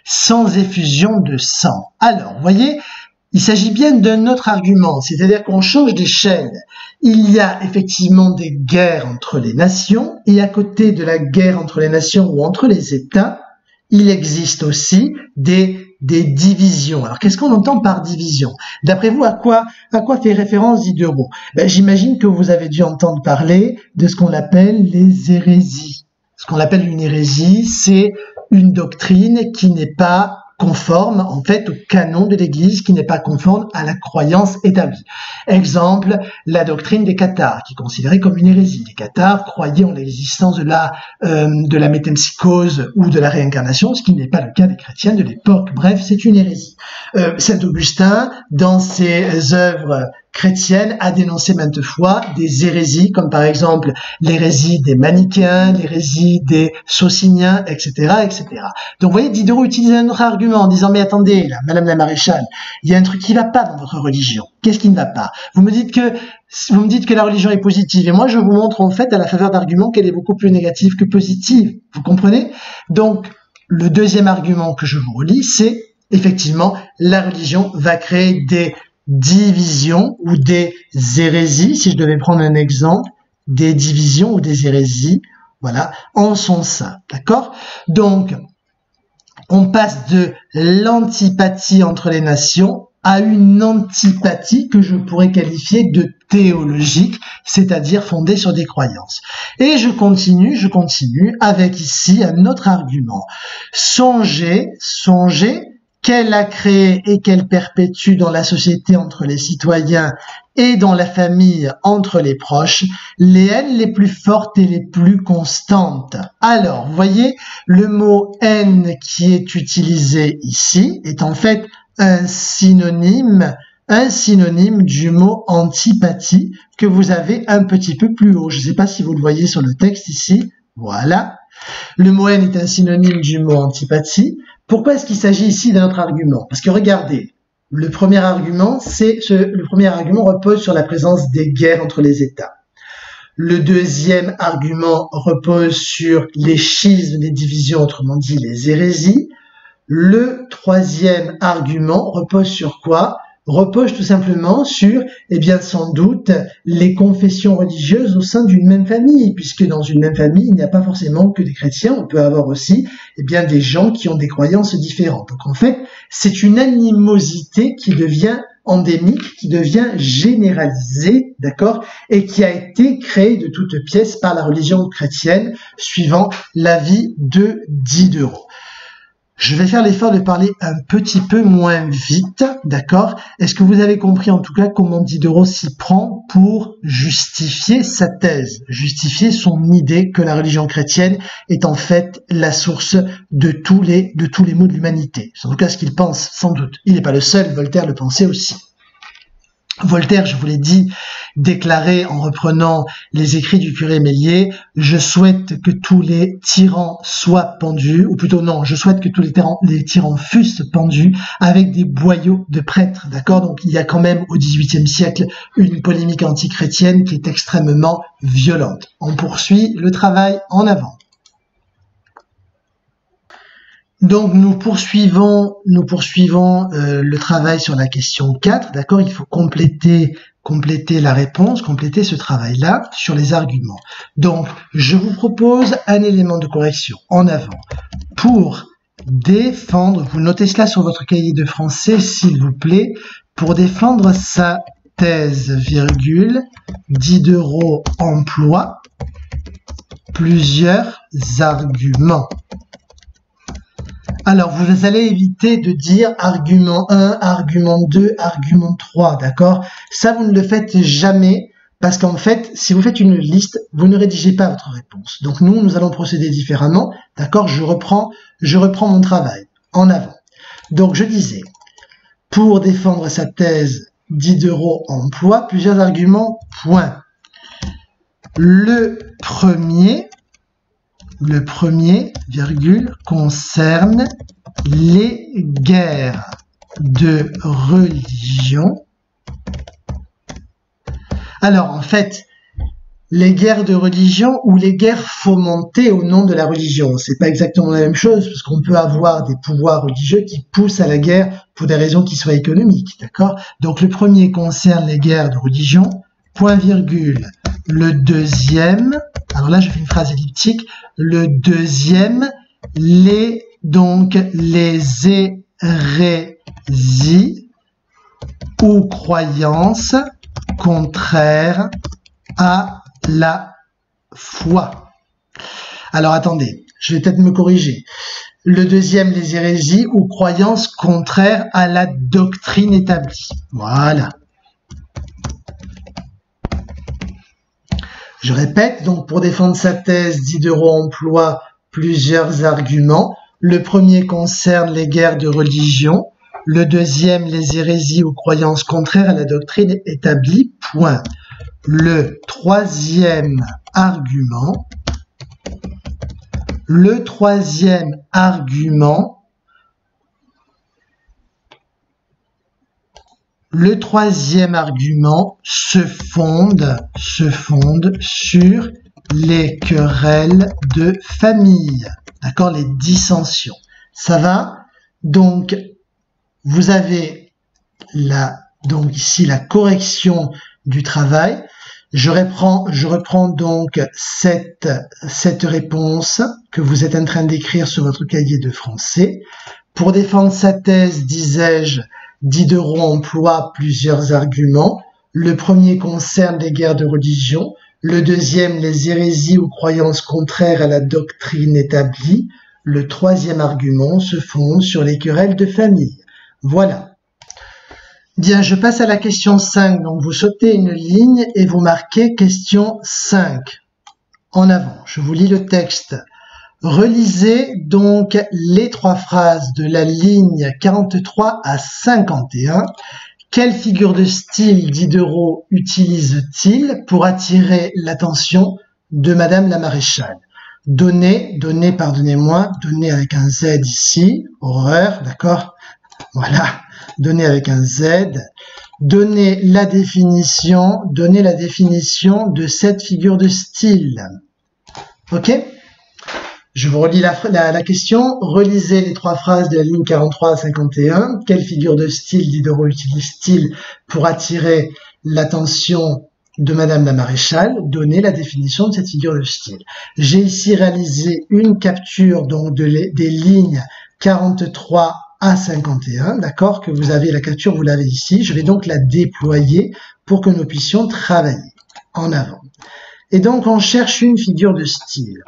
sans effusion de sang. Alors, voyez, il s'agit bien d'un autre argument, c'est-à-dire qu'on change d'échelle. Il y a effectivement des guerres entre les nations, et à côté de la guerre entre les nations ou entre les États, il existe aussi des divisions. Alors, qu'est-ce qu'on entend par division? D'après vous, à quoi fait référence Diderot? J'imagine que vous avez dû entendre parler de ce qu'on appelle les hérésies. Ce qu'on appelle une hérésie, c'est une doctrine qui n'est pas conforme en fait au canon de l'Église, qui n'est pas conforme à la croyance établie. Exemple, la doctrine des cathares, qui est considérée comme une hérésie. Les cathares croyaient en l'existence de la métempsychose ou de la réincarnation, ce qui n'est pas le cas des chrétiens de l'époque. Bref, c'est une hérésie. Saint Augustin, dans ses œuvres chrétienne a dénoncé maintes fois des hérésies, comme par exemple l'hérésie des manichéens, l'hérésie des sociniens, etc., etc. Donc, vous voyez, Diderot utilise un autre argument en disant, mais attendez, là, Madame la Maréchale, il y a un truc qui ne va pas dans votre religion. Qu'est-ce qui ne va pas? Vous me dites que la religion est positive, et moi, je vous montre, en fait, à la faveur d'arguments qu'elle est beaucoup plus négative que positive. Vous comprenez? Donc, le deuxième argument que je vous relis, c'est, effectivement, la religion va créer des divisions ou des hérésies, si je devais prendre un exemple, des divisions ou des hérésies, voilà, en son sein, d'accord? Donc, on passe de l'antipathie entre les nations à une antipathie que je pourrais qualifier de théologique, c'est-à-dire fondée sur des croyances. Et je continue avec ici un autre argument. Songez qu'elle a créé et qu'elle perpétue dans la société entre les citoyens et dans la famille entre les proches, les haines les plus fortes et les plus constantes. Alors, vous voyez, le mot haine qui est utilisé ici est en fait un synonyme du mot antipathie que vous avez un petit peu plus haut. Je ne sais pas si vous le voyez sur le texte ici. Voilà. Le mot haine est un synonyme du mot antipathie. Pourquoi est-ce qu'il s'agit ici d'un autre argument? Parce que regardez, le premier argument repose sur la présence des guerres entre les États. Le deuxième argument repose sur les schismes, les divisions, autrement dit les hérésies. Le troisième argument repose sur quoi? Repose tout simplement sur, eh bien, sans doute, les confessions religieuses au sein d'une même famille, puisque dans une même famille, il n'y a pas forcément que des chrétiens, on peut avoir aussi, eh bien, des gens qui ont des croyances différentes. Donc, en fait, c'est une animosité qui devient endémique, qui devient généralisée, d'accord, et qui a été créée de toutes pièces par la religion chrétienne, suivant l'avis de Diderot. Je vais faire l'effort de parler un petit peu moins vite, d'accord? Est-ce que vous avez compris en tout cas comment Diderot s'y prend pour justifier sa thèse, justifier son idée que la religion chrétienne est en fait la source de tous les maux de l'humanité? C'est en tout cas ce qu'il pense, sans doute. Il n'est pas le seul, Voltaire le pensait aussi. Voltaire, je vous l'ai dit, déclarait en reprenant les écrits du curé Méliès, je souhaite que tous les tyrans soient pendus, ou plutôt non, je souhaite que tous les tyrans fussent pendus avec des boyaux de prêtres, d'accord? Donc il y a quand même au XVIIIe siècle une polémique antichrétienne qui est extrêmement violente. On poursuit le travail en avant. Donc nous poursuivons le travail sur la question 4, d'accord? Il faut compléter la réponse, compléter ce travail-là sur les arguments. Donc je vous propose un élément de correction en avant. Pour défendre, vous notez cela sur votre cahier de français s'il vous plaît, pour défendre sa thèse, virgule, Diderot emploie plusieurs arguments. Alors, vous allez éviter de dire argument 1, argument 2, argument 3, d'accord? Ça, vous ne le faites jamais, parce qu'en fait, si vous faites une liste, vous ne rédigez pas votre réponse. Donc, nous allons procéder différemment, d'accord? Je reprends mon travail en avant. Donc, je disais, pour défendre sa thèse, Diderot emploie plusieurs arguments, point. Le premier, virgule, concerne les guerres de religion. Alors, en fait, les guerres de religion ou les guerres fomentées au nom de la religion, c'est pas exactement la même chose, parce qu'on peut avoir des pouvoirs religieux qui poussent à la guerre pour des raisons qui soient économiques, d'accord? Donc, le premier concerne les guerres de religion, point virgule. Le deuxième, alors là je fais une phrase elliptique, le deuxième, les hérésies ou croyances contraires à la foi. Alors attendez, je vais peut-être me corriger. Le deuxième, les hérésies ou croyances contraires à la doctrine établie. Voilà. Je répète, donc pour défendre sa thèse, Diderot emploie plusieurs arguments. Le premier concerne les guerres de religion. Le deuxième, les hérésies ou croyances contraires à la doctrine établie. Point. Le troisième argument se fonde sur les querelles de famille, d'accord, les dissensions. Ça va? Donc, vous avez donc ici la correction du travail. Je reprends donc cette réponse que vous êtes en train d'écrire sur votre cahier de français. Pour défendre sa thèse, disais-je, Diderot emploie plusieurs arguments. Le premier concerne les guerres de religion. Le deuxième, les hérésies ou croyances contraires à la doctrine établie. Le troisième argument se fonde sur les querelles de famille. Voilà. Bien, je passe à la question 5. Donc, vous sautez une ligne et vous marquez question 5. En avant, je vous lis le texte. Relisez donc les trois phrases de la ligne 43 à 51. Quelle figure de style Diderot utilise-t-il pour attirer l'attention de Madame la Maréchale? Donner avec un Z ici, horreur, d'accord? Voilà, donner avec un Z. Donner la définition de cette figure de style. Ok? Je vous relis la question. Relisez les 3 phrases de la ligne 43 à 51. Quelle figure de style Diderot utilise-t-il pour attirer l'attention de Madame la Maréchale? Donnez la définition de cette figure de style. J'ai ici réalisé une capture donc des lignes 43 à 51, d'accord, que vous avez la capture, vous l'avez ici. Je vais donc la déployer pour que nous puissions travailler en avant. Et donc on cherche une figure de style.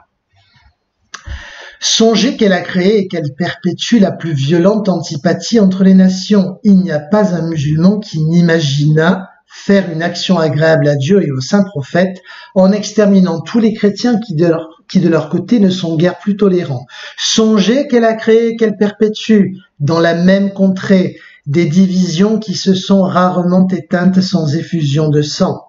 Songez qu'elle a créé et qu'elle perpétue la plus violente antipathie entre les nations. Il n'y a pas un musulman qui n'imagina faire une action agréable à Dieu et aux saints prophètes en exterminant tous les chrétiens qui de leur côté ne sont guère plus tolérants. Songez qu'elle a créé et qu'elle perpétue dans la même contrée des divisions qui se sont rarement éteintes sans effusion de sang.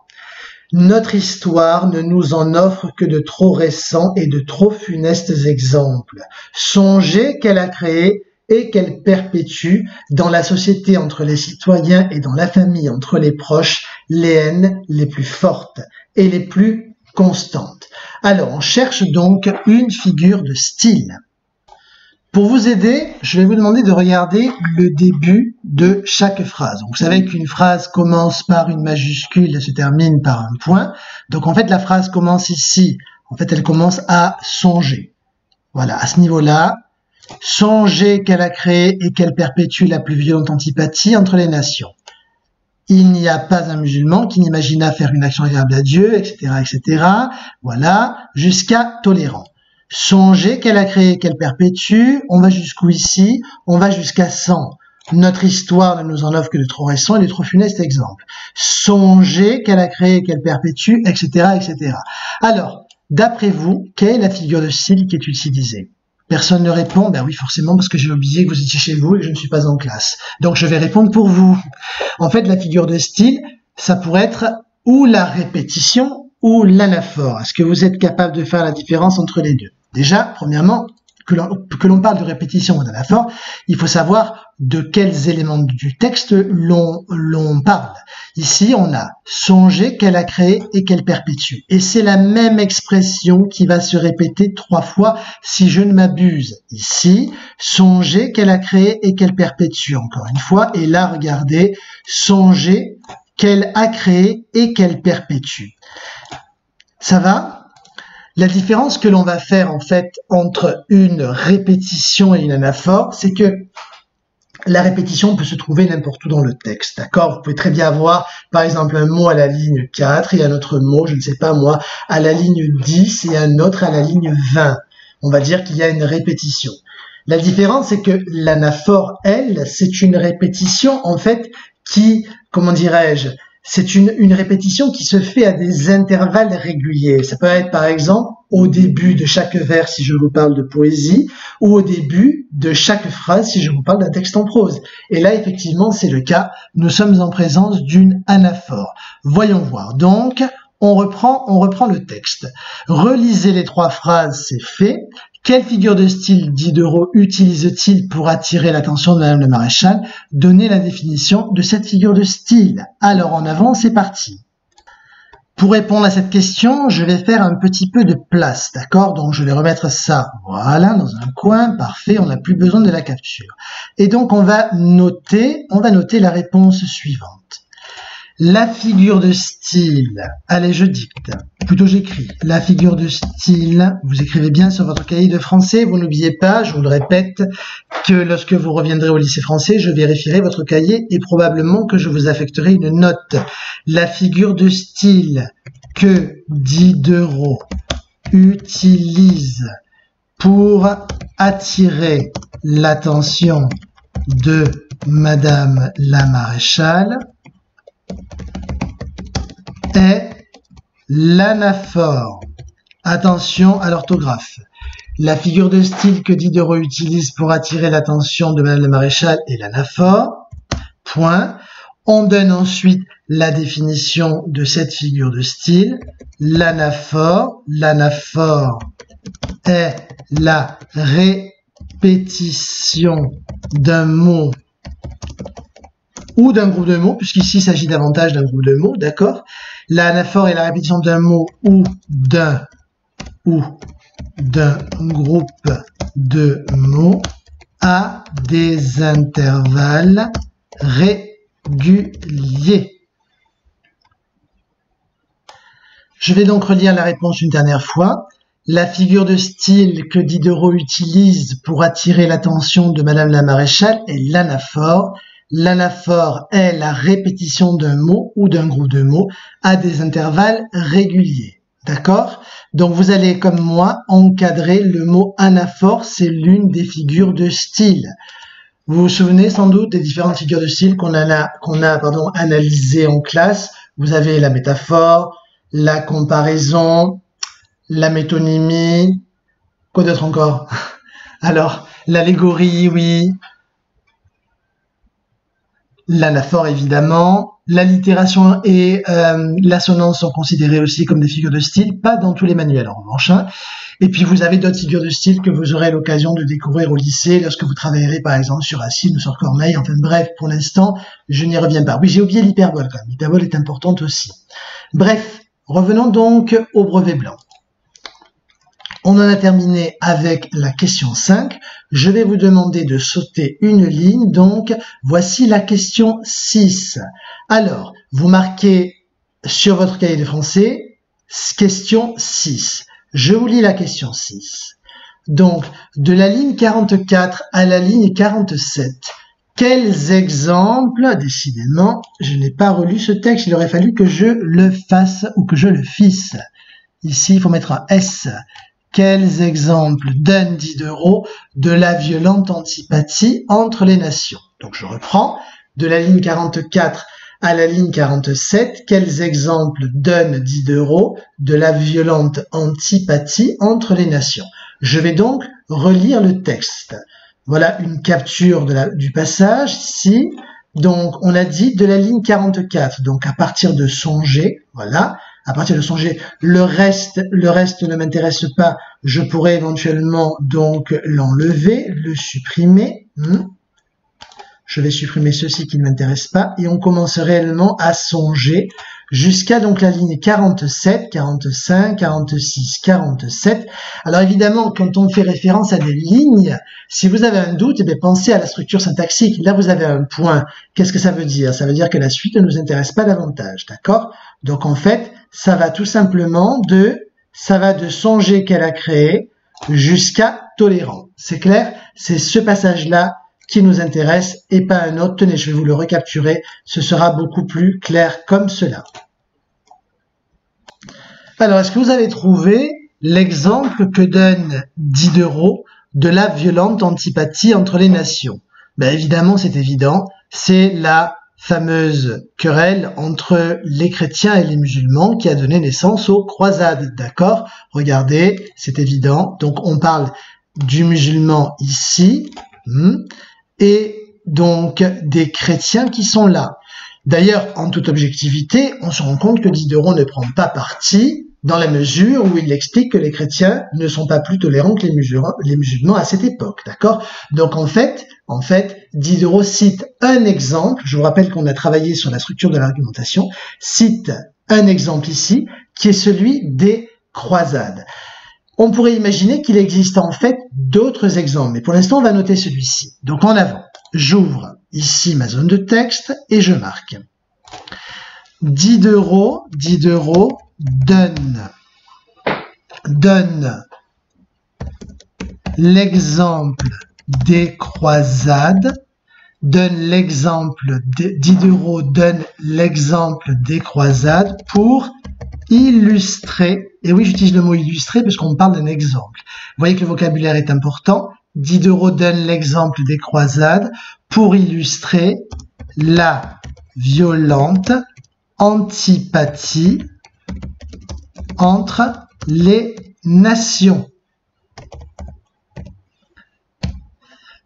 Notre histoire ne nous en offre que de trop récents et de trop funestes exemples. Songez qu'elle a créé et qu'elle perpétue dans la société entre les citoyens et dans la famille entre les proches les haines les plus fortes et les plus constantes. Alors, on cherche donc une figure de style. Pour vous aider, je vais vous demander de regarder le début de chaque phrase. Donc, vous savez qu'une phrase commence par une majuscule et se termine par un point. Donc, en fait, la phrase commence ici. En fait, elle commence à songer. Voilà, à ce niveau-là, songez qu'elle a créé et qu'elle perpétue la plus violente antipathie entre les nations. Il n'y a pas un musulman qui n'imagina faire une action agréable à Dieu, etc., etc. Voilà, jusqu'à tolérant. Songez qu'elle a créé et qu'elle perpétue. On va jusqu'où ici? On va jusqu'à 100. Notre histoire ne nous en offre que de trop récents et de trop funestes exemples. Songez qu'elle a créé et qu'elle perpétue, etc., etc. Alors, d'après vous, quelle est la figure de style qui est utilisée? Personne ne répond. Ben oui, forcément, parce que j'ai oublié que vous étiez chez vous et que je ne suis pas en classe. Donc, je vais répondre pour vous. En fait, la figure de style, ça pourrait être ou la répétition ou l'anaphore. Est-ce que vous êtes capable de faire la différence entre les deux? Déjà, premièrement, que l'on parle de répétition ou d'anaphore, il faut savoir de quels éléments du texte l'on parle. Ici, on a songé qu'elle a créé et qu'elle perpétue. Et c'est la même expression qui va se répéter 3 fois si je ne m'abuse. Ici, songez qu'elle a créé et qu'elle perpétue encore une fois. Et là, regardez, songez qu'elle a créé et qu'elle perpétue. Ça va ? La différence que l'on va faire en fait entre une répétition et une anaphore, c'est que la répétition peut se trouver n'importe où dans le texte, d'accord? Vous pouvez très bien avoir, par exemple, un mot à la ligne 4 et un autre mot, je ne sais pas moi, à la ligne 10 et un autre à la ligne 20. On va dire qu'il y a une répétition. La différence, c'est que l'anaphore, elle, c'est une répétition, en fait, qui, comment dirais-je, c'est une répétition qui se fait à des intervalles réguliers. Ça peut être par exemple au début de chaque vers si je vous parle de poésie ou au début de chaque phrase si je vous parle d'un texte en prose. Et là effectivement c'est le cas, nous sommes en présence d'une anaphore. Voyons voir. Donc on reprend le texte. Relisez les 3 phrases, c'est fait. Quelle figure de style Diderot utilise-t-il pour attirer l'attention de Madame la Maréchale? Donnez la définition de cette figure de style. Alors en avant, c'est parti. Pour répondre à cette question, je vais faire un petit peu de place, d'accord? Donc je vais remettre ça, voilà, dans un coin, parfait, on n'a plus besoin de la capture. Et donc on va noter la réponse suivante. La figure de style, allez je dicte, plutôt j'écris, la figure de style, vous écrivez bien sur votre cahier de français, vous n'oubliez pas, je vous le répète, que lorsque vous reviendrez au lycée français, je vérifierai votre cahier et probablement que je vous affecterai une note. La figure de style que Diderot utilise pour attirer l'attention de Madame la Maréchale est l'anaphore. Attention à l'orthographe. La figure de style que Diderot utilise pour attirer l'attention de Madame la Maréchale est l'anaphore. Point. On donne ensuite la définition de cette figure de style. L'anaphore est la répétition d'un mot ou d'un groupe de mots, puisqu'ici il s'agit davantage d'un groupe de mots, d'accord? L'anaphore est la répétition d'un mot ou d'un groupe de mots à des intervalles réguliers. Je vais donc relire la réponse une dernière fois. La figure de style que Diderot utilise pour attirer l'attention de Madame la Maréchale est l'anaphore. L'anaphore est la répétition d'un mot ou d'un groupe de mots à des intervalles réguliers. D'accord? Donc vous allez, comme moi, encadrer le mot anaphore, c'est l'une des figures de style. Vous vous souvenez sans doute des différentes figures de style qu'on a analysées en classe. Vous avez la métaphore, la comparaison, la métonymie, quoi d'autre encore? Alors, l'allégorie, oui. L'anaphore, évidemment. L'allitération et l'assonance sont considérées aussi comme des figures de style, pas dans tous les manuels en revanche. Hein. Et puis vous avez d'autres figures de style que vous aurez l'occasion de découvrir au lycée lorsque vous travaillerez par exemple sur Racine ou sur Corneille. Enfin bref, pour l'instant, je n'y reviens pas. Oui, j'ai oublié l'hyperbole quand même. L'hyperbole est importante aussi. Bref, revenons donc au brevet blanc. On en a terminé avec la question 5. Je vais vous demander de sauter une ligne. Donc, voici la question 6. Alors, vous marquez sur votre cahier de français, question 6. Je vous lis la question 6. Donc, de la ligne 44 à la ligne 47, quels exemples, décidément, je n'ai pas relu ce texte, il aurait fallu que je le fasse ou que je le fisse. Ici, il faut mettre un S. Quels exemples donne Diderot de la violente antipathie entre les nations? Donc je reprends, de la ligne 44 à la ligne 47, quels exemples donne Diderot de la violente antipathie entre les nations? Je vais donc relire le texte. Voilà une capture du passage ici. Donc on a dit de la ligne 44, donc à partir de Songé, voilà. À partir de Songé, le reste ne m'intéresse pas, je pourrais éventuellement donc l'enlever, le supprimer. Je vais supprimer ceci qui ne m'intéresse pas et on commence réellement à Songé jusqu'à donc la ligne 47, 45, 46, 47. Alors évidemment, quand on fait référence à des lignes, si vous avez un doute, eh bien, pensez à la structure syntaxique. Là, vous avez un point. Qu'est-ce que ça veut dire? Ça veut dire que la suite ne nous intéresse pas davantage, d'accord? Donc en fait, ça va tout simplement de Songé qu'elle a créé jusqu'à Tolérant. C'est clair? C'est ce passage-là qui nous intéresse et pas un autre. Tenez, je vais vous le recapturer. Ce sera beaucoup plus clair comme cela. Alors, est-ce que vous avez trouvé l'exemple que donne Diderot de la violente antipathie entre les nations? Ben, évidemment, c'est évident. C'est la fameuse querelle entre les chrétiens et les musulmans qui a donné naissance aux croisades. D'accord? Regardez, c'est évident. Donc, on parle du musulman ici. Et donc des chrétiens qui sont là. D'ailleurs, en toute objectivité, on se rend compte que Diderot ne prend pas parti dans la mesure où il explique que les chrétiens ne sont pas plus tolérants que les musulmans à cette époque, d'accord? Donc en fait, Diderot cite un exemple, je vous rappelle qu'on a travaillé sur la structure de l'argumentation, cite un exemple ici, qui est celui des croisades. On pourrait imaginer qu'il existe en fait d'autres exemples, mais pour l'instant on va noter celui-ci. Donc en avant, j'ouvre ici ma zone de texte et je marque. Diderot donne l'exemple des croisades, Diderot donne l'exemple des croisades pour illustrer, et oui j'utilise le mot illustrer parce qu'on parle d'un exemple. Vous voyez que le vocabulaire est important. Diderot donne l'exemple des croisades pour illustrer la violente antipathie entre les nations.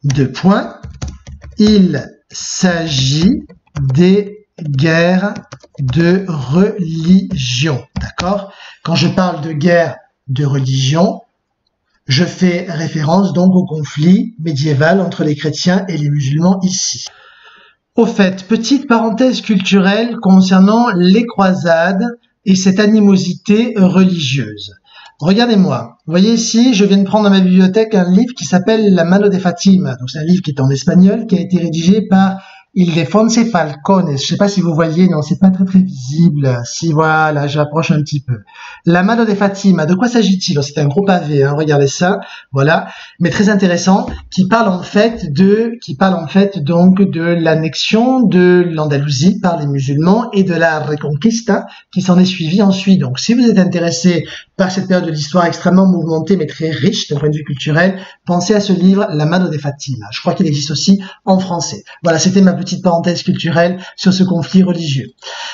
Deux points. Il s'agit des guerres de religion, d'accord? Quand je parle de guerre de religion, je fais référence donc au conflit médiéval entre les chrétiens et les musulmans ici. Au fait, petite parenthèse culturelle concernant les croisades et cette animosité religieuse. Regardez-moi. Vous voyez ici, je viens de prendre dans ma bibliothèque un livre qui s'appelle La mano de Fatima. Donc c'est un livre qui est en espagnol, qui a été rédigé par Ildefonso Falcones. Je ne sais pas si vous voyez, non, c'est pas très visible. Si voilà, j'approche un petit peu. La mano de Fatima. De quoi s'agit-il? C'est un gros pavé, hein, regardez ça. Voilà, mais très intéressant, qui parle en fait donc de l'annexion de l'Andalousie par les musulmans et de la Reconquista qui s'en est suivie ensuite. Donc si vous êtes intéressé par cette période de l'histoire extrêmement mouvementée mais très riche d'un point de vue culturel, pensez à ce livre, La mano de Fatima. Je crois qu'il existe aussi en français. Voilà, c'était ma petite parenthèse culturelle sur ce conflit religieux.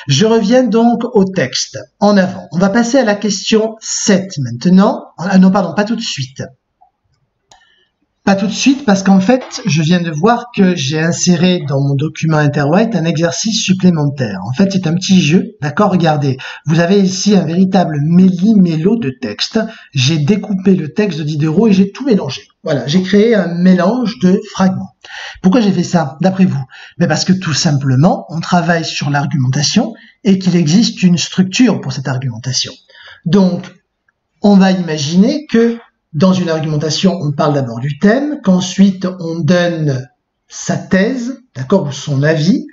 Je reviens donc au texte. En avant. On va passer à la question 7 maintenant. Ah non, pardon, pas tout de suite. Pas tout de suite parce qu'en fait, je viens de voir que j'ai inséré dans mon document Interwhite un exercice supplémentaire. En fait, c'est un petit jeu, d'accord? Regardez, vous avez ici un véritable méli-mélo de texte. J'ai découpé le texte de Diderot et j'ai tout mélangé. Voilà, j'ai créé un mélange de fragments. Pourquoi j'ai fait ça, d'après vous? Mais parce que tout simplement, on travaille sur l'argumentation et qu'il existe une structure pour cette argumentation. Donc, on va imaginer que dans une argumentation, on parle d'abord du thème, qu'ensuite on donne sa thèse, d'accord, ou son avis,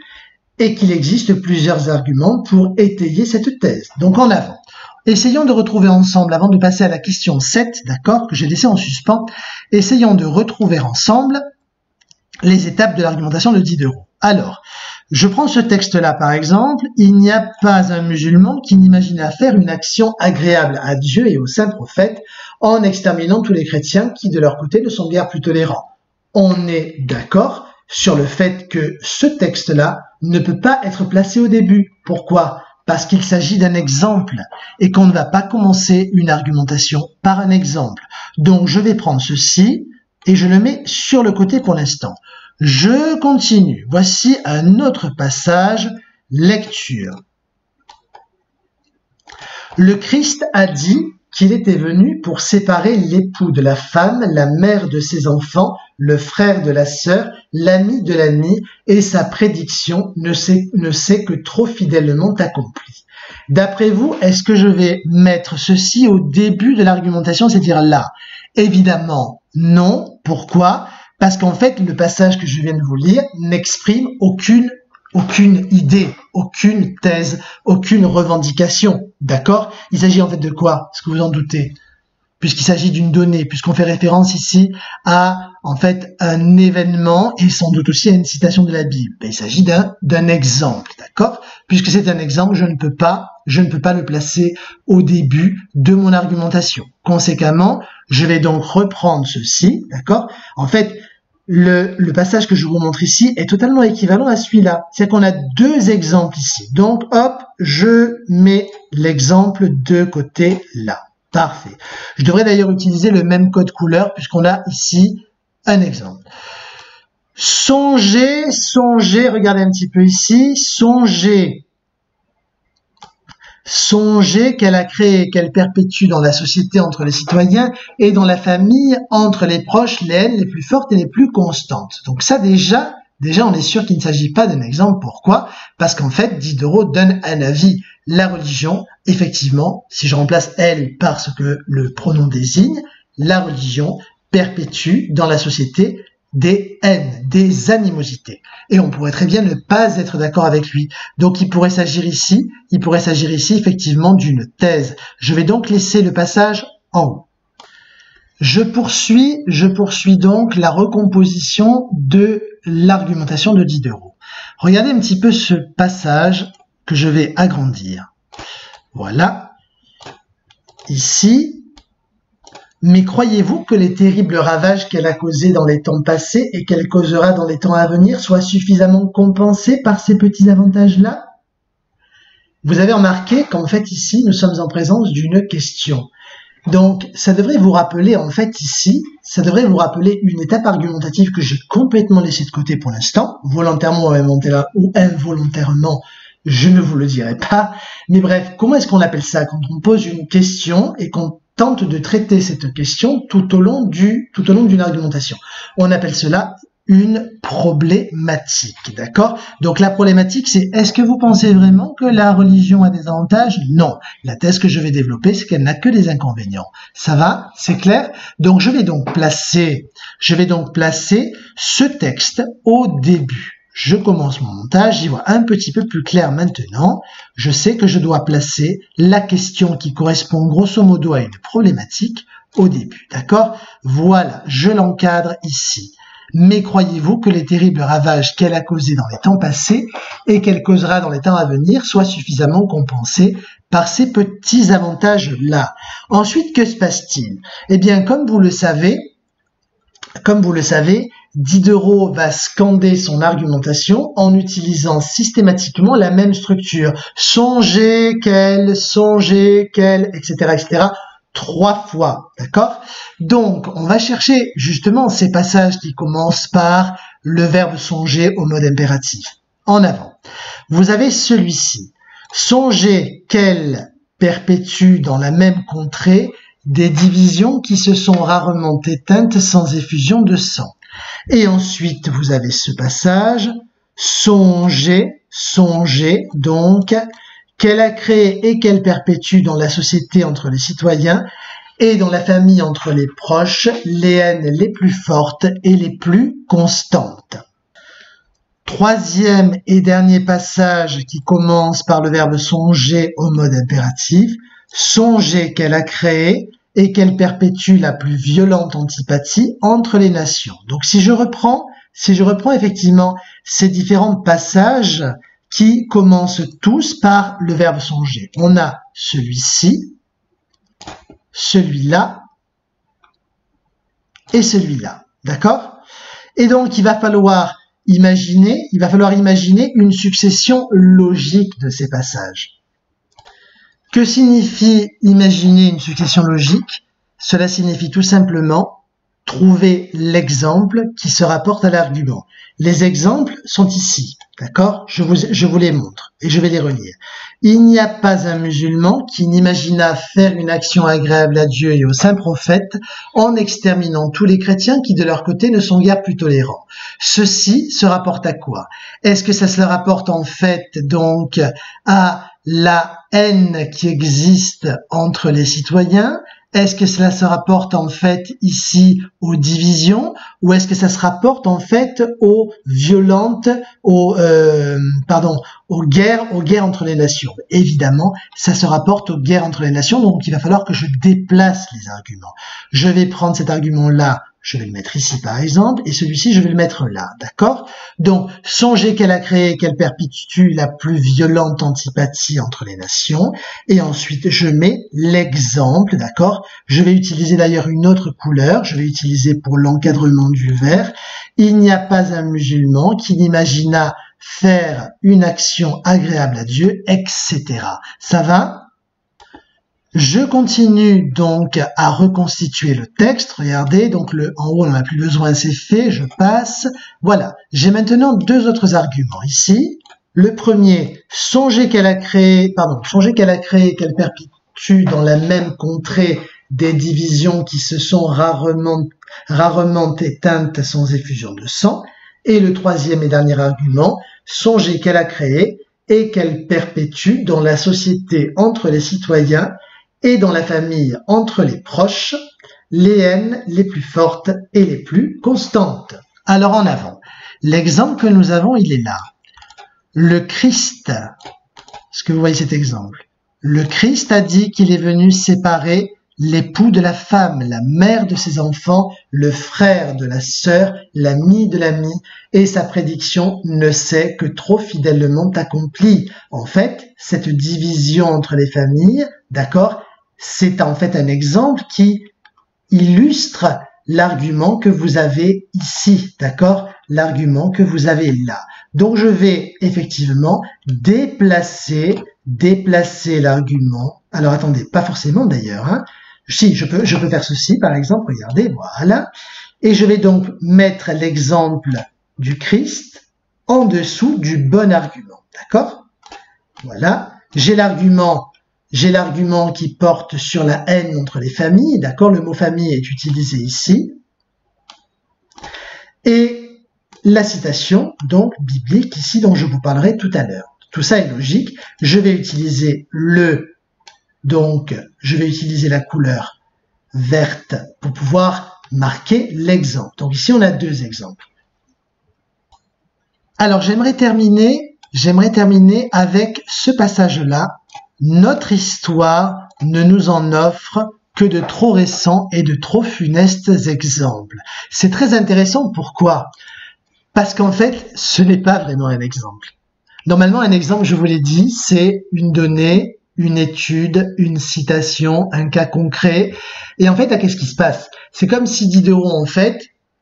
et qu'il existe plusieurs arguments pour étayer cette thèse. Donc en avant. Essayons de retrouver ensemble, avant de passer à la question 7, d'accord, que j'ai laissé en suspens, essayons de retrouver ensemble les étapes de l'argumentation de Diderot. Alors, je prends ce texte-là par exemple, il n'y a pas un musulman qui n'imagine à faire une action agréable à Dieu et au saint prophète en exterminant tous les chrétiens qui de leur côté ne sont guère plus tolérants. On est d'accord sur le fait que ce texte-là ne peut pas être placé au début. Pourquoi? Parce qu'il s'agit d'un exemple et qu'on ne va pas commencer une argumentation par un exemple. Donc je vais prendre ceci et je le mets sur le côté pour l'instant. Je continue. Voici un autre passage, lecture. Le Christ a dit qu'il était venu pour séparer l'époux de la femme, la mère de ses enfants, le frère de la sœur, l'ami de l'ami, et sa prédiction ne s'est que trop fidèlement accomplie. D'après vous, est-ce que je vais mettre ceci au début de l'argumentation, c'est-à-dire là? Évidemment, non. Pourquoi? Parce qu'en fait, le passage que je viens de vous lire n'exprime aucune idée, aucune thèse, aucune revendication. D'accord? Il s'agit en fait de quoi? Est-ce que vous en doutez? Puisqu'il s'agit d'une donnée, puisqu'on fait référence ici à, en fait, un événement et sans doute aussi à une citation de la Bible. Il s'agit d'un exemple, d'accord? Puisque c'est un exemple, je ne peux pas le placer au début de mon argumentation. Conséquemment, je vais donc reprendre ceci, d'accord? En fait, le passage que je vous montre ici est totalement équivalent à celui-là. C'est qu'on a deux exemples ici. Donc, hop, je mets l'exemple de côté là. Parfait. Je devrais d'ailleurs utiliser le même code couleur puisqu'on a ici un exemple. Songez, regardez un petit peu ici, songez qu'elle a créé, qu'elle perpétue dans la société entre les citoyens et dans la famille entre les proches, les haines les plus fortes et les plus constantes. Donc ça déjà on est sûr qu'il ne s'agit pas d'un exemple. Pourquoi? Parce qu'en fait, Diderot donne un avis. La religion, effectivement, si je remplace elle par ce que le pronom désigne, la religion perpétue dans la société des haines, des animosités. Et on pourrait très bien ne pas être d'accord avec lui. Donc il pourrait s'agir ici effectivement d'une thèse. Je vais donc laisser le passage en haut. Je poursuis donc la recomposition de l'argumentation de Diderot. Regardez un petit peu ce passage que je vais agrandir. Voilà. Ici. Mais croyez-vous que les terribles ravages qu'elle a causés dans les temps passés et qu'elle causera dans les temps à venir soient suffisamment compensés par ces petits avantages-là? Vous avez remarqué qu'en fait ici, nous sommes en présence d'une question. Donc, ça devrait vous rappeler, en fait, ici, ça devrait vous rappeler une étape argumentative que j'ai complètement laissée de côté pour l'instant, volontairement ou involontairement, je ne vous le dirai pas. Mais bref, comment est-ce qu'on appelle ça? Quand on pose une question et qu'on tente de traiter cette question tout au long d'une argumentation. On appelle cela une problématique, d'accord? Donc la problématique, c'est est-ce que vous pensez vraiment que la religion a des avantages? Non. La thèse que je vais développer, c'est qu'elle n'a que des inconvénients. Ça va? C'est clair? Donc je vais donc placer ce texte au début. Je commence mon montage, j'y vois un petit peu plus clair maintenant. Je sais que je dois placer la question qui correspond grosso modo à une problématique au début, d'accord? Voilà, je l'encadre ici. Mais croyez-vous que les terribles ravages qu'elle a causés dans les temps passés et qu'elle causera dans les temps à venir soient suffisamment compensés par ces petits avantages-là? Ensuite, que se passe-t-il? Eh bien, comme vous le savez, Diderot va scander son argumentation en utilisant systématiquement la même structure. Songez qu'elle, etc., etc., 3 fois, d'accord? Donc, on va chercher justement ces passages qui commencent par le verbe songer au mode impératif. En avant. Vous avez celui-ci. Songez qu'elle perpétue dans la même contrée des divisions qui se sont rarement éteintes sans effusion de sang. Et ensuite, vous avez ce passage, songez, donc, qu'elle a créé et qu'elle perpétue dans la société entre les citoyens et dans la famille entre les proches, les haines les plus fortes et les plus constantes. Troisième et dernier passage qui commence par le verbe songer au mode impératif, songez qu'elle a créé et qu'elle perpétue la plus violente antipathie entre les nations. Donc si je reprends effectivement ces différents passages qui commencent tous par le verbe songer. On a celui-ci, celui-là et celui-là. D'accord? Et donc il va falloir imaginer une succession logique de ces passages. Que signifie imaginer une succession logique? Cela signifie tout simplement trouver l'exemple qui se rapporte à l'argument. Les exemples sont ici, d'accord? Je vous les montre et je vais les relire. Il n'y a pas un musulman qui n'imagina faire une action agréable à Dieu et aux saints prophètes en exterminant tous les chrétiens qui de leur côté ne sont guère plus tolérants. Ceci se rapporte à quoi? Est-ce que ça se rapporte en fait donc à la haine qui existe entre les citoyens? Est-ce que cela se rapporte en fait ici aux divisions ou est-ce que ça se rapporte en fait aux guerres entre les nations? Évidemment, ça se rapporte aux guerres entre les nations, donc il va falloir que je déplace les arguments. Je vais prendre cet argument-là, je vais le mettre ici par exemple, et celui-ci je vais le mettre là, d'accord? Donc, songez qu'elle a créé, qu'elle perpétue la plus violente antipathie entre les nations, et ensuite je mets l'exemple, d'accord? Je vais utiliser d'ailleurs une autre couleur, je vais utiliser pour l'encadrement du vert. Il n'y a pas un musulman qui n'imagina faire une action agréable à Dieu, etc. Ça va? Je continue donc à reconstituer le texte. Regardez, donc en haut, on n'en a plus besoin, c'est fait, je passe. Voilà, j'ai maintenant 2 autres arguments ici. Le premier, songez qu'elle a créé, qu'elle perpétue dans la même contrée des divisions qui se sont rarement éteintes sans effusion de sang. Et le troisième et dernier argument, songez qu'elle a créé et qu'elle perpétue dans la société entre les citoyens et dans la famille entre les proches, les haines les plus fortes et les plus constantes. Alors en avant, l'exemple que nous avons, il est là. Le Christ, est-ce que vous voyez cet exemple? Le Christ a dit qu'il est venu séparer l'époux de la femme, la mère de ses enfants, le frère de la sœur, l'ami de l'ami, et sa prédiction ne s'est que trop fidèlement accomplie. En fait, cette division entre les familles, d'accord, c'est en fait un exemple qui illustre l'argument que vous avez ici, d'accord, l'argument que vous avez là. Donc je vais effectivement déplacer l'argument. Alors attendez, pas forcément d'ailleurs, hein. Si, je peux faire ceci, par exemple, regardez, voilà. Et je vais donc mettre l'exemple du Christ en dessous du bon argument, d'accord? Voilà. J'ai l'argument qui porte sur la haine entre les familles, d'accord? Le mot famille est utilisé ici. Et la citation, donc biblique, ici dont je vous parlerai tout à l'heure. Tout ça est logique. Je vais utiliser donc je vais utiliser la couleur verte pour pouvoir marquer l'exemple. Donc ici on a deux exemples. Alors j'aimerais terminer avec ce passage-là. Notre histoire ne nous en offre que de trop récents et de trop funestes exemples. C'est très intéressant. Pourquoi? Parce qu'en fait, ce n'est pas vraiment un exemple. Normalement, un exemple, je vous l'ai dit, c'est une donnée, une étude, une citation, un cas concret. Et en fait, qu'est-ce qui se passe? C'est comme si Diderot, en fait,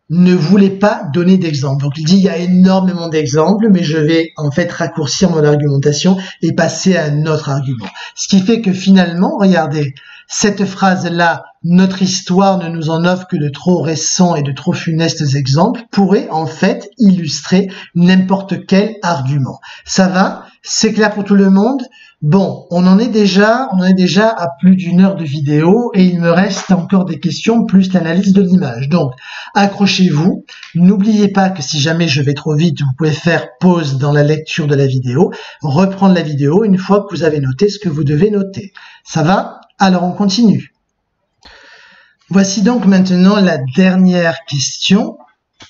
ne voulait pas donner d'exemple. Donc, il dit, il y a énormément d'exemples, mais je vais, en fait, raccourcir mon argumentation et passer à un autre argument. Ce qui fait que finalement, regardez, cette phrase-là, notre histoire ne nous en offre que de trop récents et de trop funestes exemples, pourrait, en fait, illustrer n'importe quel argument. Ça va? C'est clair pour tout le monde? Bon, on en est déjà à plus d'une heure de vidéo et il me reste encore des questions plus l'analyse de l'image. Donc, accrochez-vous. N'oubliez pas que si jamais je vais trop vite, vous pouvez faire pause dans la lecture de la vidéo, reprendre la vidéo une fois que vous avez noté ce que vous devez noter. Ça va? Alors, on continue. Voici donc maintenant la dernière question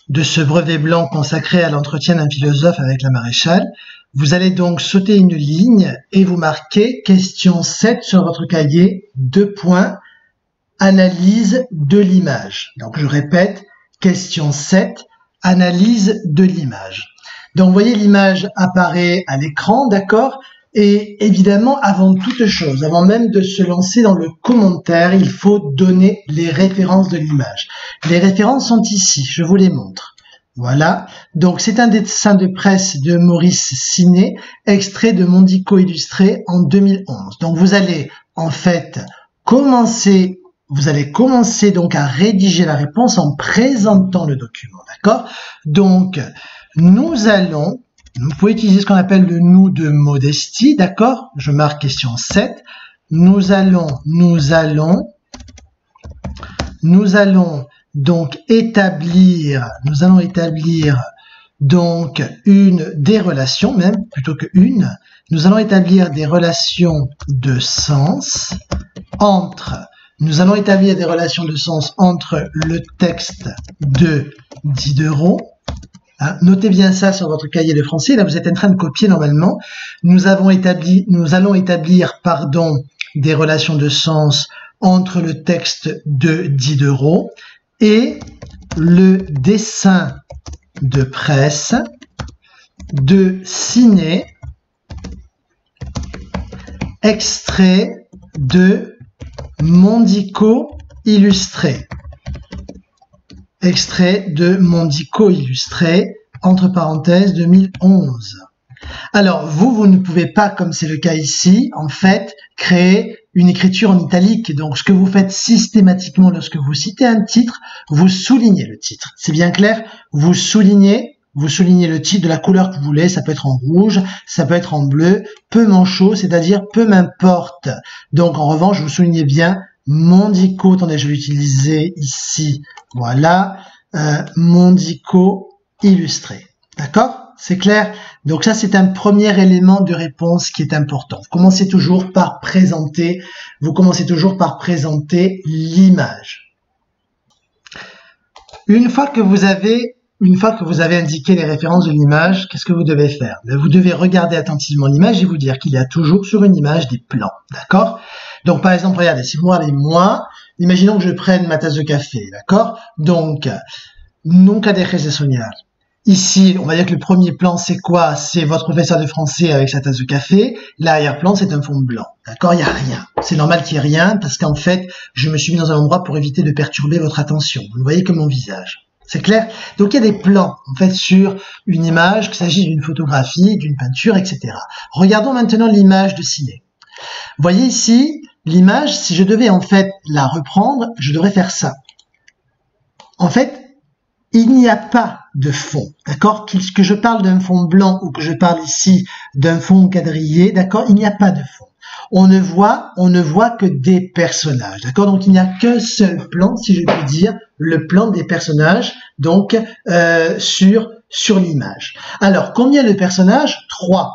de ce brevet blanc consacré à l'entretien d'un philosophe avec la maréchale. Vous allez donc sauter une ligne et vous marquez question 7 sur votre cahier, 2 points, analyse de l'image. Donc je répète, question 7, analyse de l'image. Donc vous voyez l'image apparaît à l'écran, d'accord? Et évidemment, avant toute chose, avant même de se lancer dans le commentaire, il faut donner les références de l'image. Les références sont ici, je vous les montre. Voilà, donc c'est un dessin de presse de Maurice Siné, extrait de Mondico illustré en 2011. Donc vous allez en fait commencer donc à rédiger la réponse en présentant le document, d'accord? Donc vous pouvez utiliser ce qu'on appelle le nous de modestie, d'accord? Je marque question 7. Nous allons donc établir donc des relations, même plutôt que une. Nous allons établir des relations de sens entre le texte de Diderot. Notez bien ça sur votre cahier de français. Là, vous êtes en train de copier normalement. Nous allons établir, des relations de sens entre le texte de Diderot et le dessin de presse de Siné, extrait de Mondico illustré. Extrait de Mondico illustré, entre parenthèses, 2011. Alors, vous ne pouvez pas, comme c'est le cas ici, en fait, créer une écriture en italique. Donc, ce que vous faites systématiquement lorsque vous citez un titre, vous soulignez le titre. C'est bien clair? Vous soulignez le titre de la couleur que vous voulez. Ça peut être en rouge, ça peut être en bleu, peu manchot, c'est-à-dire peu m'importe. Donc, en revanche, vous soulignez bien Mondico. Attendez, je vais l'utiliser ici. Voilà, Mondico illustré. D'accord? C'est clair? Donc ça, c'est un premier élément de réponse qui est important. Vous commencez toujours par présenter l'image. Une fois que vous avez indiqué les références de l'image, qu'est-ce que vous devez faire? Vous devez regarder attentivement l'image et vous dire qu'il y a toujours sur une image des plans. D'accord? Donc par exemple, regardez, si vous regardez moi, imaginons que je prenne ma tasse de café. D'accord? Donc, nunca dejes de soñar. Ici, on va dire que le premier plan, c'est quoi? C'est votre professeur de français avec sa tasse de café. L'arrière-plan, c'est un fond blanc. D'accord? Il n'y a rien. C'est normal qu'il n'y ait rien parce qu'en fait, je me suis mis dans un endroit pour éviter de perturber votre attention. Vous ne voyez que mon visage. C'est clair? Donc, il y a des plans, en fait, sur une image, qu'il s'agisse d'une photographie, d'une peinture, etc. Regardons maintenant l'image de Siné. Vous voyez ici, l'image, si je devais en fait la reprendre, je devrais faire ça. En fait, il n'y a pas de fond, d'accord? Que je parle d'un fond blanc ou que je parle ici d'un fond quadrillé, d'accord? Il n'y a pas de fond. On ne voit que des personnages, d'accord? Donc il n'y a qu'un seul plan, si je puis dire, le plan des personnages, donc sur sur l'image. Alors, combien de personnages? 3.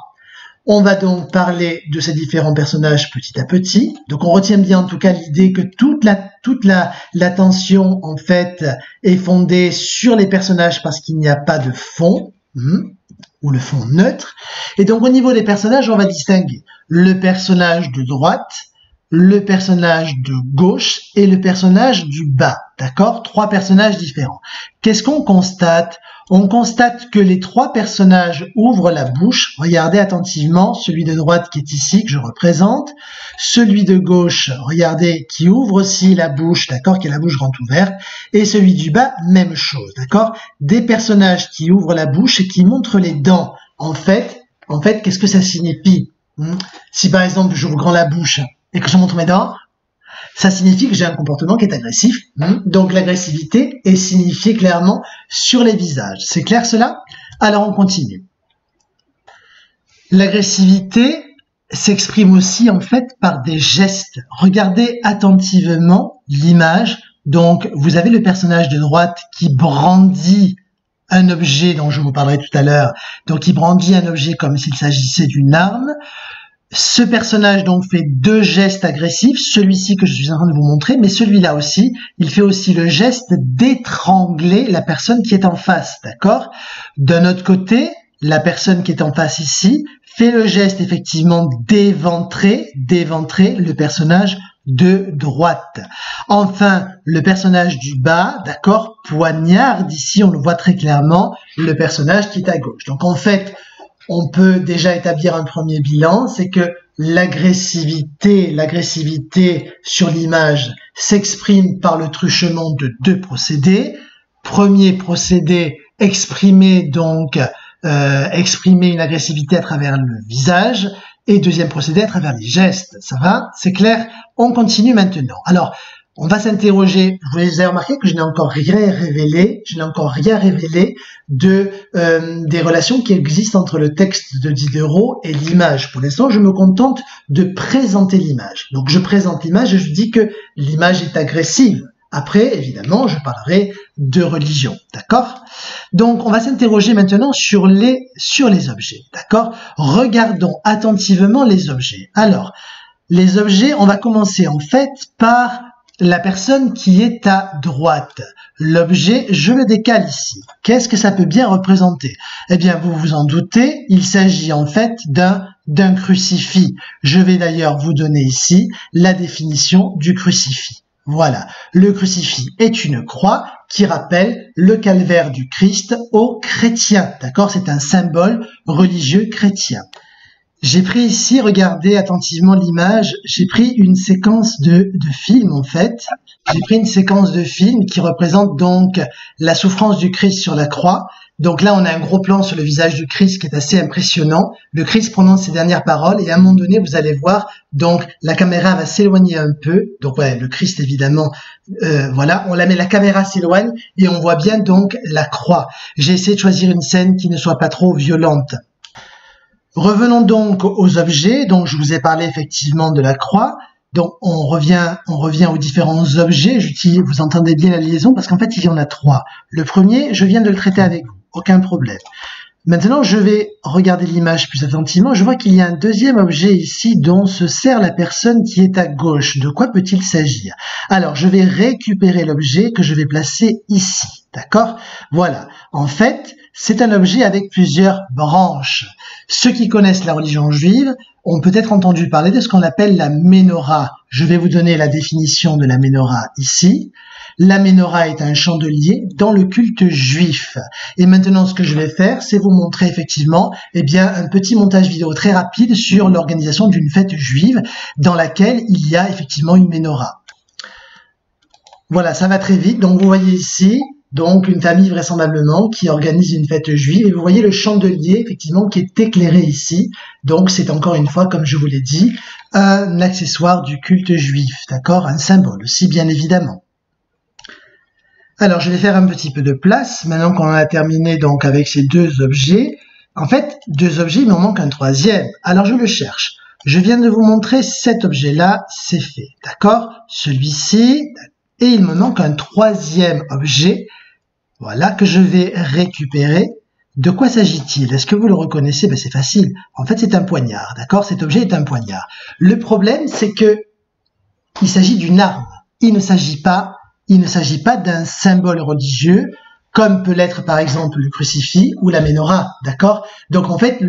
On va donc parler de ces différents personnages petit à petit. Donc on retient bien en tout cas l'idée que toute l'attention en fait est fondée sur les personnages parce qu'il n'y a pas de fond, ou le fond neutre. Et donc au niveau des personnages, on va distinguer le personnage de droite, le personnage de gauche et le personnage du bas. D'accord? 3 personnages différents. Qu'est-ce qu'on constate? On constate que les 3 personnages ouvrent la bouche. Regardez attentivement, celui de droite qui est ici, que je représente. Celui de gauche, regardez, qui ouvre aussi la bouche, d'accord, qui a la bouche grande ouverte. Et celui du bas, même chose, d'accord. Des personnages qui ouvrent la bouche et qui montrent les dents. En fait, qu'est-ce que ça signifie? Si par exemple, j'ouvre grand la bouche et que je montre mes dents, ça signifie que j'ai un comportement qui est agressif. Donc l'agressivité est signifiée clairement sur les visages. C'est clair cela? Alors on continue. L'agressivité s'exprime aussi en fait par des gestes. Regardez attentivement l'image. Donc vous avez le personnage de droite qui brandit un objet dont je vous parlerai tout à l'heure. Donc il brandit un objet comme s'il s'agissait d'une arme. Ce personnage donc fait 2 gestes agressifs, celui-ci que je suis en train de vous montrer, mais celui-là aussi, il fait aussi le geste d'étrangler la personne qui est en face, d'accord? D'un autre côté, la personne qui est en face ici fait le geste effectivement d'éventrer le personnage de droite. Enfin, le personnage du bas, d'accord, poignarde ici, on le voit très clairement, le personnage qui est à gauche. Donc en fait, on peut déjà établir un premier bilan, c'est que l'agressivité sur l'image s'exprime par le truchement de 2 procédés. Premier procédé, exprimer une agressivité à travers le visage, et deuxième procédé à travers les gestes. Ça va? C'est clair? On continue maintenant. Alors, on va s'interroger. Vous avez remarqué que je n'ai encore rien révélé. Des relations qui existent entre le texte de Diderot et l'image. Pour l'instant, je me contente de présenter l'image. Donc, je présente l'image et je dis que l'image est agressive. Après, évidemment, je parlerai de religion. D'accord? Donc, on va s'interroger maintenant sur les objets. D'accord? Regardons attentivement les objets. Alors, les objets, on va commencer en fait par la personne qui est à droite. L'objet, je le décale ici. Qu'est-ce que ça peut bien représenter? Eh bien, vous vous en doutez, il s'agit en fait d'un crucifix. Je vais d'ailleurs vous donner ici la définition du crucifix. Voilà, le crucifix est une croix qui rappelle le calvaire du Christ aux chrétiens. D'accord? C'est un symbole religieux chrétien. J'ai pris ici, regardez attentivement l'image, j'ai pris une séquence de film en fait. J'ai pris une séquence de film qui représente donc la souffrance du Christ sur la croix. Donc là, on a un gros plan sur le visage du Christ qui est assez impressionnant. Le Christ prononce ses dernières paroles et à un moment donné, vous allez voir, donc la caméra va s'éloigner un peu. Donc ouais, le Christ évidemment, voilà, la caméra s'éloigne et on voit bien donc la croix. J'ai essayé de choisir une scène qui ne soit pas trop violente. Revenons donc aux objets. Donc je vous ai parlé effectivement de la croix. Donc on revient aux différents objets. Vous entendez bien la liaison parce qu'en fait il y en a 3. Le premier, je viens de le traiter avec vous, aucun problème. Maintenant je vais regarder l'image plus attentivement. Je vois qu'il y a un deuxième objet ici dont se sert la personne qui est à gauche. De quoi peut-il s'agir? Alors je vais récupérer l'objet que je vais placer ici. D'accord? Voilà. En fait, c'est un objet avec plusieurs branches. Ceux qui connaissent la religion juive ont peut-être entendu parler de ce qu'on appelle la menorah. Je vais vous donner la définition de la menorah ici. La menorah est un chandelier dans le culte juif. Et maintenant, ce que je vais faire, c'est vous montrer effectivement un petit montage vidéo très rapide sur l'organisation d'une fête juive dans laquelle il y a effectivement une menorah. Voilà, ça va très vite. Donc, vous voyez ici, donc une famille vraisemblablement qui organise une fête juive. Et vous voyez le chandelier, effectivement, qui est éclairé ici. Donc, c'est encore une fois, comme je vous l'ai dit, un accessoire du culte juif. D'accord? Un symbole aussi, bien évidemment. Alors, je vais faire un petit peu de place, maintenant qu'on a terminé donc avec ces 2 objets. En fait, 2 objets, il m'en manque un 3e. Alors, je le cherche. Je viens de vous montrer cet objet-là, c'est fait. D'accord? Celui-ci, et il me manque un 3e objet, voilà, que je vais récupérer. De quoi s'agit-il? Est-ce que vous le reconnaissez? Ben, c'est facile. En fait, c'est un poignard, d'accord? Cet objet est un poignard. Le problème, c'est que il s'agit d'une arme. Il ne s'agit pas d'un symbole religieux, comme peut l'être par exemple le crucifix ou la menorah, d'accord? Donc en fait,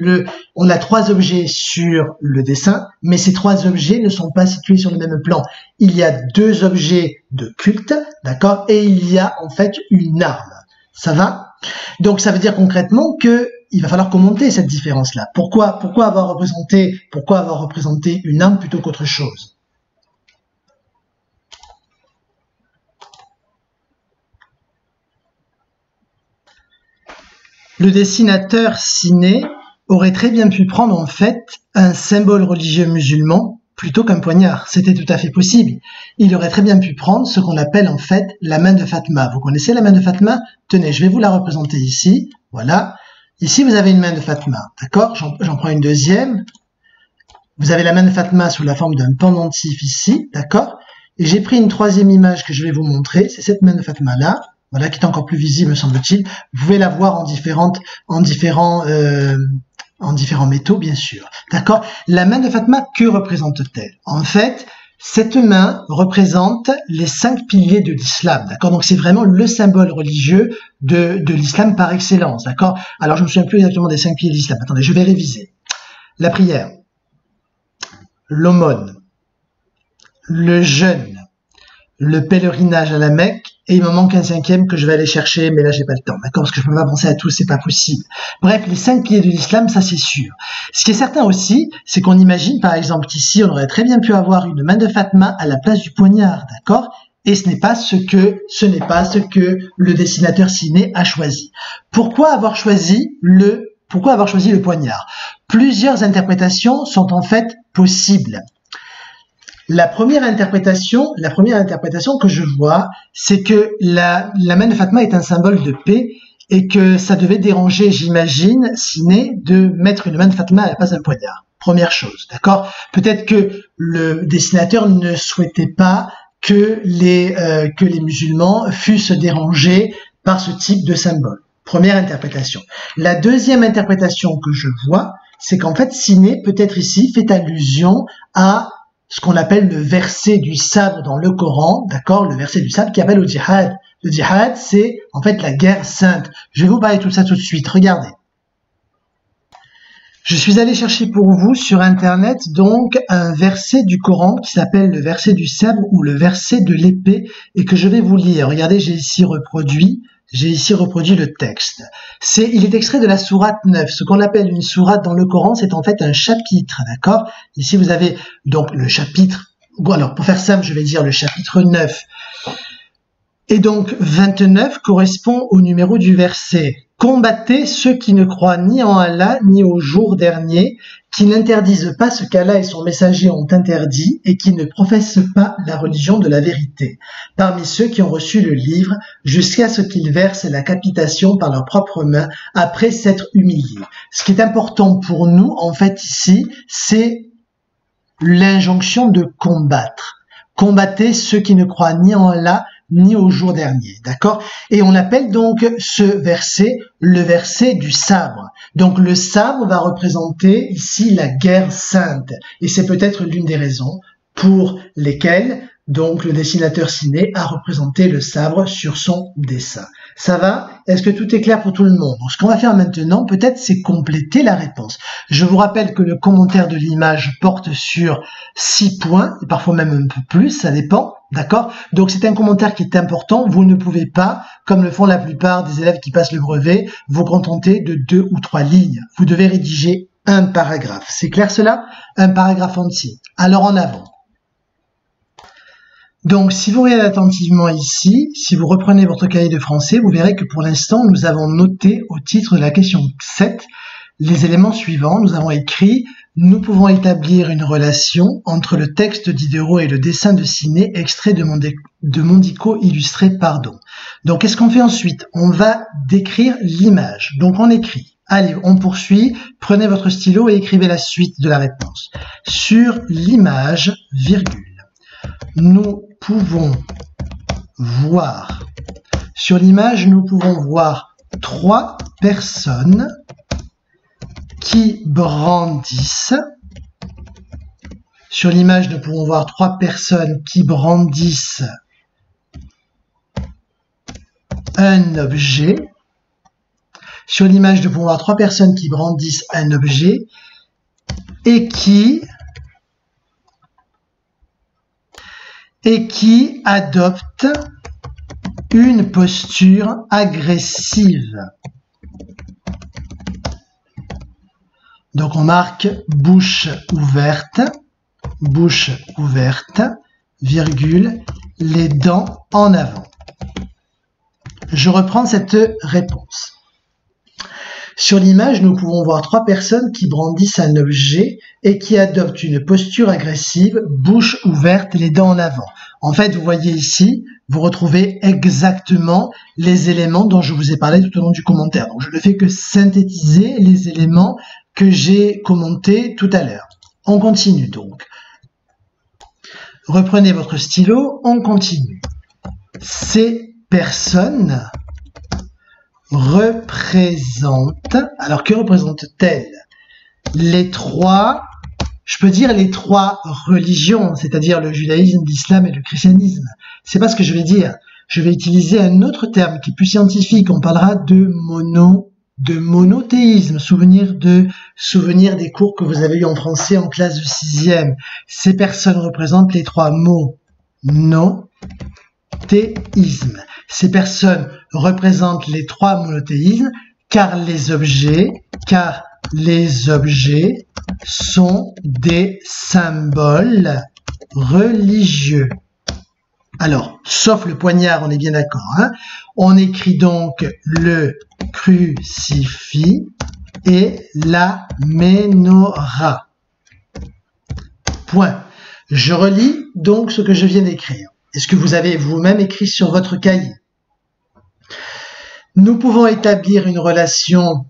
on a trois objets sur le dessin, mais ces trois objets ne sont pas situés sur le même plan. Il y a deux objets de culte, d'accord? Et il y a en fait une arme. Ça va? Donc ça veut dire concrètement que il va falloir commenter cette différence-là. Pourquoi avoir représenté une arme plutôt qu'autre chose? Le dessinateur Siné aurait très bien pu prendre en fait un symbole religieux musulman plutôt qu'un poignard. C'était tout à fait possible. Il aurait très bien pu prendre ce qu'on appelle en fait la main de Fatma. Vous connaissez la main de Fatma? Tenez, je vais vous la représenter ici. Voilà. Ici, vous avez une main de Fatma. D'accord? J'en prends une deuxième. Vous avez la main de Fatma sous la forme d'un pendentif ici. D'accord? Et j'ai pris une troisième image que je vais vous montrer. C'est cette main de Fatma là. Voilà, qui est encore plus visible, me semble-t-il. Vous pouvez la voir en différents métaux, bien sûr. D'accord? La main de Fatma, que représente-t-elle? En fait, cette main représente les 5 piliers de l'islam. D'accord? Donc c'est vraiment le symbole religieux de l'islam par excellence. D'accord? Alors je ne me souviens plus exactement des 5 piliers de l'islam. Attendez, je vais réviser. La prière, l'aumône, le jeûne, le pèlerinage à la Mecque, et il me manque un cinquième que je vais aller chercher, mais là j'ai pas le temps, d'accord, parce que je peux pas penser à tous, c'est pas possible. Bref, les 5 piliers de l'islam, ça c'est sûr. Ce qui est certain aussi, c'est qu'on imagine par exemple qu'ici on aurait très bien pu avoir une main de Fatma à la place du poignard, d'accord, et ce n'est pas ce que le dessinateur Siné a choisi. Pourquoi avoir choisi le poignard? Plusieurs interprétations sont en fait possibles. La première interprétation que je vois, c'est que la main de Fatma est un symbole de paix et que ça devait déranger, j'imagine, Siné, de mettre une main de Fatma à la place d'un poignard. Première chose, d'accord? Peut-être que le dessinateur ne souhaitait pas que les musulmans fussent dérangés par ce type de symbole. Première interprétation. La deuxième interprétation que je vois, c'est qu'en fait, Siné, peut-être ici, fait allusion à ce qu'on appelle le verset du sabre dans le Coran, d'accord, le verset du sabre qui appelle au djihad. Le djihad, c'est en fait la guerre sainte. Je vais vous parler de tout ça tout de suite. Regardez. Je suis allé chercher pour vous sur Internet donc un verset du Coran qui s'appelle le verset du sabre ou le verset de l'épée et que je vais vous lire. Regardez, j'ai ici reproduit le texte. Il est extrait de la sourate 9. Ce qu'on appelle une sourate dans le Coran, c'est en fait un chapitre, d'accord? Ici, vous avez donc le chapitre, bon alors pour faire simple, je vais dire le chapitre 9. Et donc 29 correspond au numéro du verset. Combattez ceux qui ne croient ni en Allah ni au jour dernier, qui n'interdisent pas ce qu'Allah et son messager ont interdit et qui ne professent pas la religion de la vérité, parmi ceux qui ont reçu le livre, jusqu'à ce qu'ils versent la capitation par leurs propres mains après s'être humiliés. Ce qui est important pour nous, en fait, ici, c'est l'injonction de combattre. Combattez ceux qui ne croient ni en Allah ni au jour dernier, d'accord? Et on appelle donc ce verset le verset du sabre. Donc le sabre va représenter ici la guerre sainte. Et c'est peut-être l'une des raisons pour lesquelles donc le dessinateur Siné a représenté le sabre sur son dessin. Ça va? Est-ce que tout est clair pour tout le monde? Donc, ce qu'on va faire maintenant, peut-être, c'est compléter la réponse. Je vous rappelle que le commentaire de l'image porte sur 6 points, et parfois même un peu plus, ça dépend, d'accord? Donc, c'est un commentaire qui est important. Vous ne pouvez pas, comme le font la plupart des élèves qui passent le brevet, vous contenter de 2 ou 3 lignes. Vous devez rédiger un paragraphe. C'est clair cela? Un paragraphe entier. Alors, en avant. Donc, si vous regardez attentivement ici, si vous reprenez votre cahier de français, vous verrez que pour l'instant, nous avons noté au titre de la question 7 les éléments suivants. Nous avons écrit « Nous pouvons établir une relation entre le texte Diderot et le dessin de Siné extrait de Mondico illustré pardon ». Donc, qu'est-ce qu'on fait ensuite? On va décrire l'image. Donc, on écrit. Allez, on poursuit. Prenez votre stylo et écrivez la suite de la réponse. Sur l'image, virgule. Nous pouvons voir, sur l'image, nous pouvons voir 3 personnes qui brandissent. Sur l'image, nous pouvons voir 3 personnes qui brandissent un objet. Sur l'image, nous pouvons voir 3 personnes qui brandissent un objet et qui adoptent une posture agressive. Donc on marque bouche ouverte, virgule, les dents en avant. Je reprends cette réponse. Sur l'image, nous pouvons voir 3 personnes qui brandissent un objet et qui adoptent une posture agressive, bouche ouverte, les dents en avant. En fait, vous voyez ici, vous retrouvez exactement les éléments dont je vous ai parlé tout au long du commentaire. Donc, je ne fais que synthétiser les éléments que j'ai commentés tout à l'heure. On continue donc. Reprenez votre stylo, on continue. Ces personnes représentent, alors que représentent-elles? Les 3, je peux dire les 3 religions, c'est-à-dire le judaïsme, l'islam et le christianisme. C'est pas ce que je vais dire. Je vais utiliser un autre terme qui est plus scientifique. On parlera de monothéisme, souvenir des cours que vous avez eu en français en classe de 6e. Ces personnes représentent les 3 mots monothéisme. Ces personnes représentent les 3 monothéismes car les objets sont des symboles religieux. Alors, sauf le poignard, on est bien d'accord, hein? On écrit donc le crucifix et la menorah. Point. Je relis donc ce que je viens d'écrire. Est-ce que vous avez vous-même écrit sur votre cahier? Nous pouvons établir une relation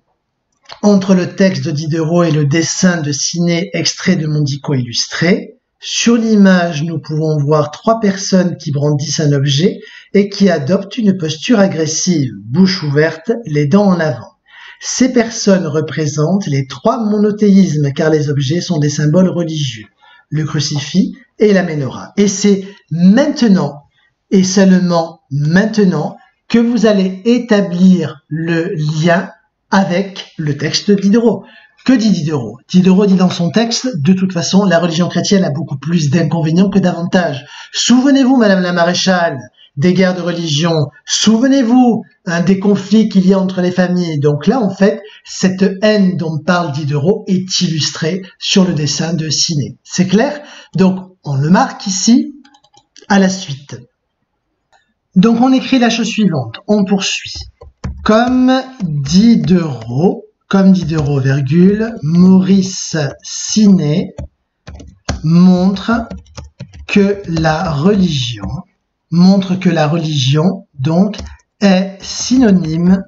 entre le texte de Diderot et le dessin de Siné extrait de Mondico illustré. Sur l'image, nous pouvons voir 3 personnes qui brandissent un objet et qui adoptent une posture agressive, bouche ouverte, les dents en avant. Ces personnes représentent les 3 monothéismes car les objets sont des symboles religieux, le crucifix et la menorah. Et c'est maintenant et seulement maintenant que vous allez établir le lien avec le texte de Diderot. Que dit Diderot? Diderot dit dans son texte, de toute façon, la religion chrétienne a beaucoup plus d'inconvénients que d'avantages. Souvenez-vous, Madame la Maréchale, des guerres de religion. Souvenez-vous des conflits qu'il y a entre les familles. Donc là, en fait, cette haine dont parle Diderot est illustrée sur le dessin de Siné. C'est clair? Donc, on le marque ici, à la suite. Donc, on écrit la chose suivante. On poursuit. Comme Diderot, virgule, Maurice Siné montre que la religion, donc, est synonyme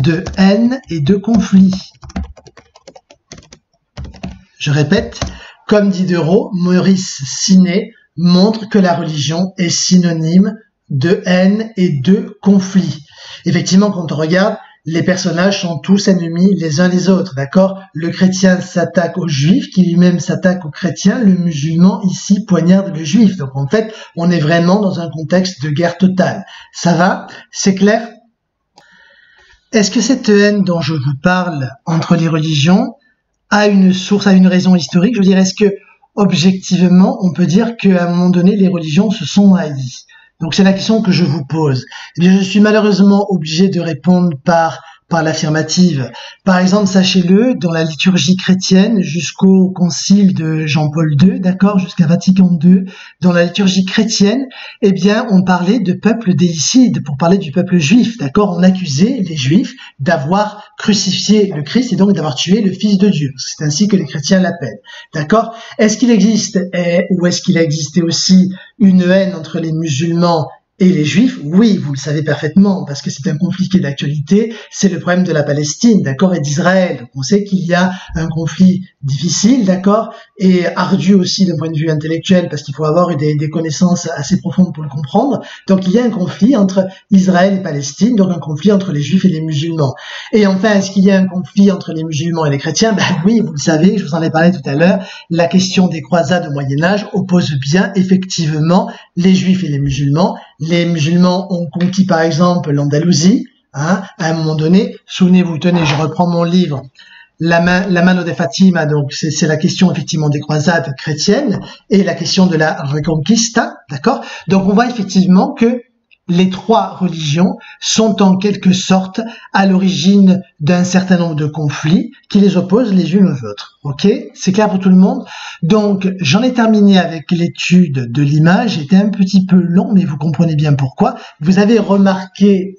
de haine et de conflit. Je répète, comme Diderot, Maurice Siné montre que la religion est synonyme de haine et de conflit. Effectivement, quand on regarde, les personnages sont tous ennemis les uns les autres, d'accord? Le chrétien s'attaque au juif, qui lui-même s'attaque au chrétien, le musulman ici poignarde le juif. Donc en fait, on est vraiment dans un contexte de guerre totale. Ça va? C'est clair? Est-ce que cette haine dont je vous parle entre les religions a une source, a une raison historique? Je veux dire, est-ce que objectivement, on peut dire qu'à un moment donné, les religions se sont haïes? Donc c'est la question que je vous pose. Eh bien, je suis malheureusement obligé de répondre par l'affirmative. Par exemple, sachez-le, dans la liturgie chrétienne, jusqu'au concile de Jean-Paul II, d'accord, jusqu'à Vatican II, dans la liturgie chrétienne, eh bien, on parlait de peuple déicide, pour parler du peuple juif, d'accord? On accusait les juifs d'avoir crucifié le Christ et donc d'avoir tué le Fils de Dieu. C'est ainsi que les chrétiens l'appellent, d'accord? Est-ce qu'il existe, ou est-ce qu'il a existé aussi une haine entre les musulmans et les Juifs, oui, vous le savez parfaitement, parce que c'est un conflit qui est d'actualité, c'est le problème de la Palestine, d'accord, et d'Israël. Donc on sait qu'il y a un conflit difficile, d'accord, et ardu aussi d'un point de vue intellectuel, parce qu'il faut avoir des connaissances assez profondes pour le comprendre. Donc il y a un conflit entre Israël et Palestine, donc un conflit entre les Juifs et les musulmans. Et enfin, est-ce qu'il y a un conflit entre les musulmans et les chrétiens? Ben oui, vous le savez, je vous en ai parlé tout à l'heure, la question des croisades au Moyen-Âge oppose bien effectivement les Juifs et les musulmans. Les musulmans ont conquis par exemple l'Andalousie, hein, à un moment donné. Souvenez-vous, tenez, je reprends mon livre, la Mano de Fatima, donc c'est la question effectivement des croisades chrétiennes et la question de la Reconquista, d'accord. Donc on voit effectivement que les trois religions sont en quelque sorte à l'origine d'un certain nombre de conflits qui les opposent les unes aux autres. Ok, c'est clair pour tout le monde? Donc j'en ai terminé avec l'étude de l'image. J'étais un petit peu long, mais vous comprenez bien pourquoi. Vous avez remarqué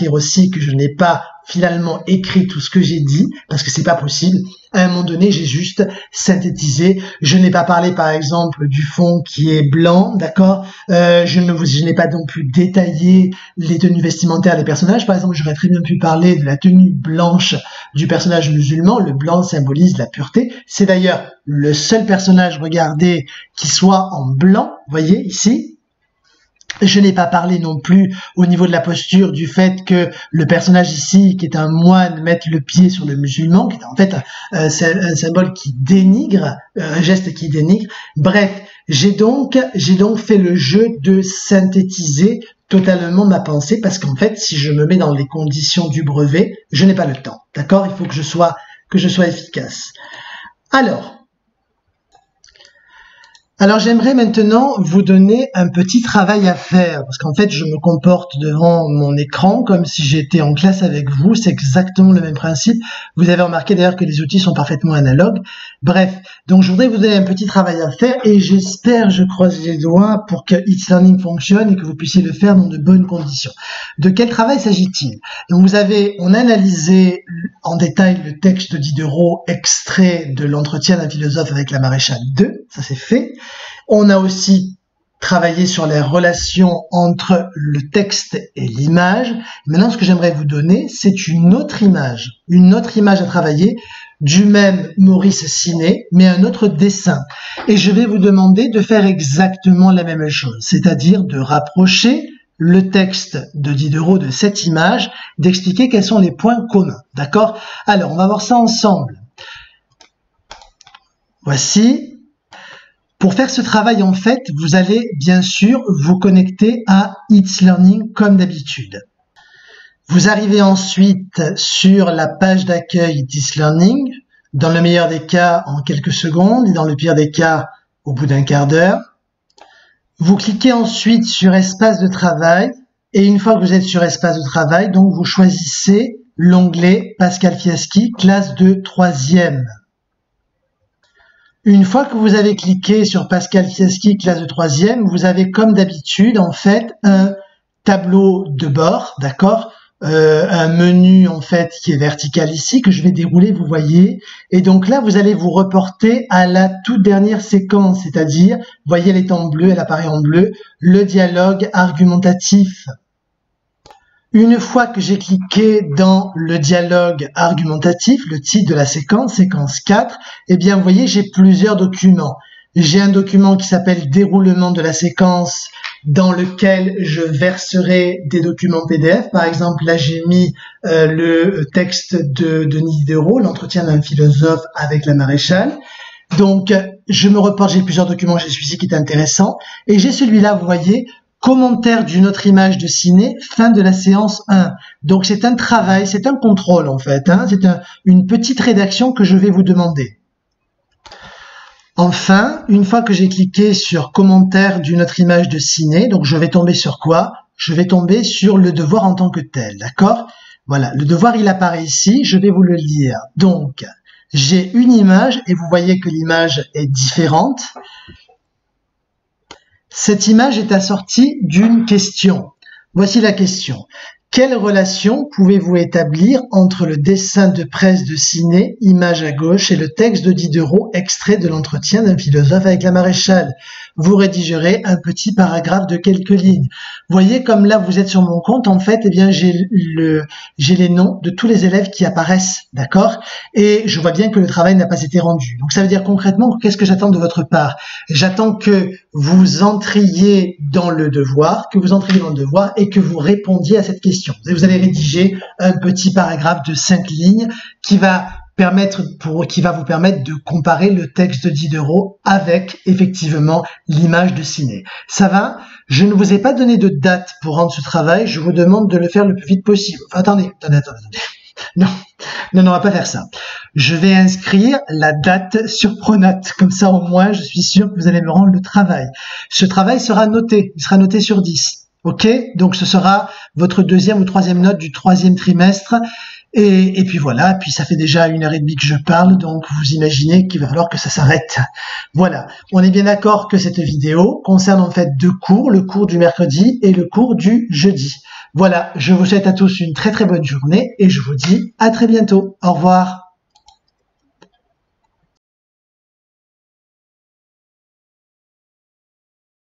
aussi que je n'ai pas finalement écrit tout ce que j'ai dit, parce que c'est pas possible. À un moment donné, j'ai juste synthétisé. Je n'ai pas parlé, par exemple, du fond qui est blanc, d'accord. Je n'ai pas non plus détaillé les tenues vestimentaires des personnages. Par exemple, j'aurais très bien pu parler de la tenue blanche du personnage musulman. Le blanc symbolise la pureté. C'est d'ailleurs le seul personnage, regardez, qui soit en blanc. Voyez ici. Je n'ai pas parlé non plus au niveau de la posture du fait que le personnage ici, qui est un moine, mette le pied sur le musulman, qui est en fait un symbole qui dénigre, un geste qui dénigre. Bref, j'ai donc fait le jeu de synthétiser totalement ma pensée, parce qu'en fait, si je me mets dans les conditions du brevet, je n'ai pas le temps. D'accord? Il faut que je sois efficace. Alors j'aimerais maintenant vous donner un petit travail à faire, parce qu'en fait je me comporte devant mon écran comme si j'étais en classe avec vous, c'est exactement le même principe. Vous avez remarqué d'ailleurs que les outils sont parfaitement analogues. Bref, donc je voudrais vous donner un petit travail à faire et j'espère, je croise les doigts pour que It's Learning fonctionne et que vous puissiez le faire dans de bonnes conditions. De quel travail s'agit-il? Donc on a analysé en détail le texte de Diderot extrait de l'entretien d'un philosophe avec la maréchale 2, ça c'est fait. On a aussi travaillé sur les relations entre le texte et l'image. Maintenant, ce que j'aimerais vous donner, c'est une autre image à travailler du même Maurice Siné, mais un autre dessin. Et je vais vous demander de faire exactement la même chose, c'est-à-dire de rapprocher le texte de Diderot de cette image, d'expliquer quels sont les points communs. D'accord? Alors, on va voir ça ensemble. Voici. Pour faire ce travail, en fait, vous allez bien sûr vous connecter à It's Learning comme d'habitude. Vous arrivez ensuite sur la page d'accueil d'It's Learning, dans le meilleur des cas en quelques secondes et dans le pire des cas au bout d'un quart d'heure. Vous cliquez ensuite sur Espace de travail et une fois que vous êtes sur Espace de travail, donc vous choisissez l'onglet Pascal Fiaschi, classe de 3e. Une fois que vous avez cliqué sur Pascal Fiaschi, classe de 3e, vous avez comme d'habitude en fait un tableau de bord, d'accord, un menu en fait qui est vertical ici que je vais dérouler, vous voyez. Et donc là, vous allez vous reporter à la toute dernière séquence, c'est-à-dire, voyez, elle est en bleu, elle apparaît en bleu, le dialogue argumentatif. Une fois que j'ai cliqué dans le dialogue argumentatif, le titre de la séquence, séquence 4, eh bien, vous voyez, j'ai plusieurs documents. J'ai un document qui s'appelle déroulement de la séquence dans lequel je verserai des documents PDF. Par exemple, là, j'ai mis le texte de Denis Diderot, l'entretien d'un philosophe avec la maréchale. Donc, je me reporte, j'ai plusieurs documents, j'ai celui-ci qui est intéressant. Et j'ai celui-là, vous voyez, commentaire d'une autre image de ciné, fin de la séance 1. Donc c'est un travail, c'est un contrôle en fait, hein, c'est une petite rédaction que je vais vous demander. Enfin, une fois que j'ai cliqué sur commentaire d'une autre image de ciné, donc je vais tomber sur quoi? Je vais tomber sur le devoir en tant que tel, d'accord? Voilà, le devoir il apparaît ici, je vais vous le lire. Donc, j'ai une image et vous voyez que l'image est différente. Cette image est assortie d'une question. Voici la question. Quelle relation pouvez-vous établir entre le dessin de presse de Ciné, image à gauche, et le texte de Diderot, extrait de l'entretien d'un philosophe avec la maréchale? Vous rédigerez un petit paragraphe de quelques lignes. Vous voyez, comme là vous êtes sur mon compte, en fait, eh bien j'ai les noms de tous les élèves qui apparaissent, d'accord? Et je vois bien que le travail n'a pas été rendu. Donc ça veut dire concrètement, qu'est-ce que j'attends de votre part? J'attends que vous entriez dans le devoir, et que vous répondiez à cette question. Vous allez rédiger un petit paragraphe de 5 lignes qui va vous permettre de comparer le texte de Diderot avec effectivement l'image de Ciné. Ça va? Je ne vous ai pas donné de date pour rendre ce travail, je vous demande de le faire le plus vite possible. Enfin, attendez. Non, on va pas faire ça. Je vais inscrire la date sur Pronote, comme ça au moins je suis sûr que vous allez me rendre le travail. Ce travail sera noté, il sera noté sur 10. Ok, donc ce sera votre 2e ou 3e note du 3e trimestre. Et puis voilà, puis ça fait déjà 1h30 que je parle, donc vous imaginez qu'il va falloir que ça s'arrête. Voilà, on est bien d'accord que cette vidéo concerne en fait 2 cours, le cours du mercredi et le cours du jeudi. Voilà, je vous souhaite à tous une très très bonne journée et je vous dis à très bientôt. Au revoir.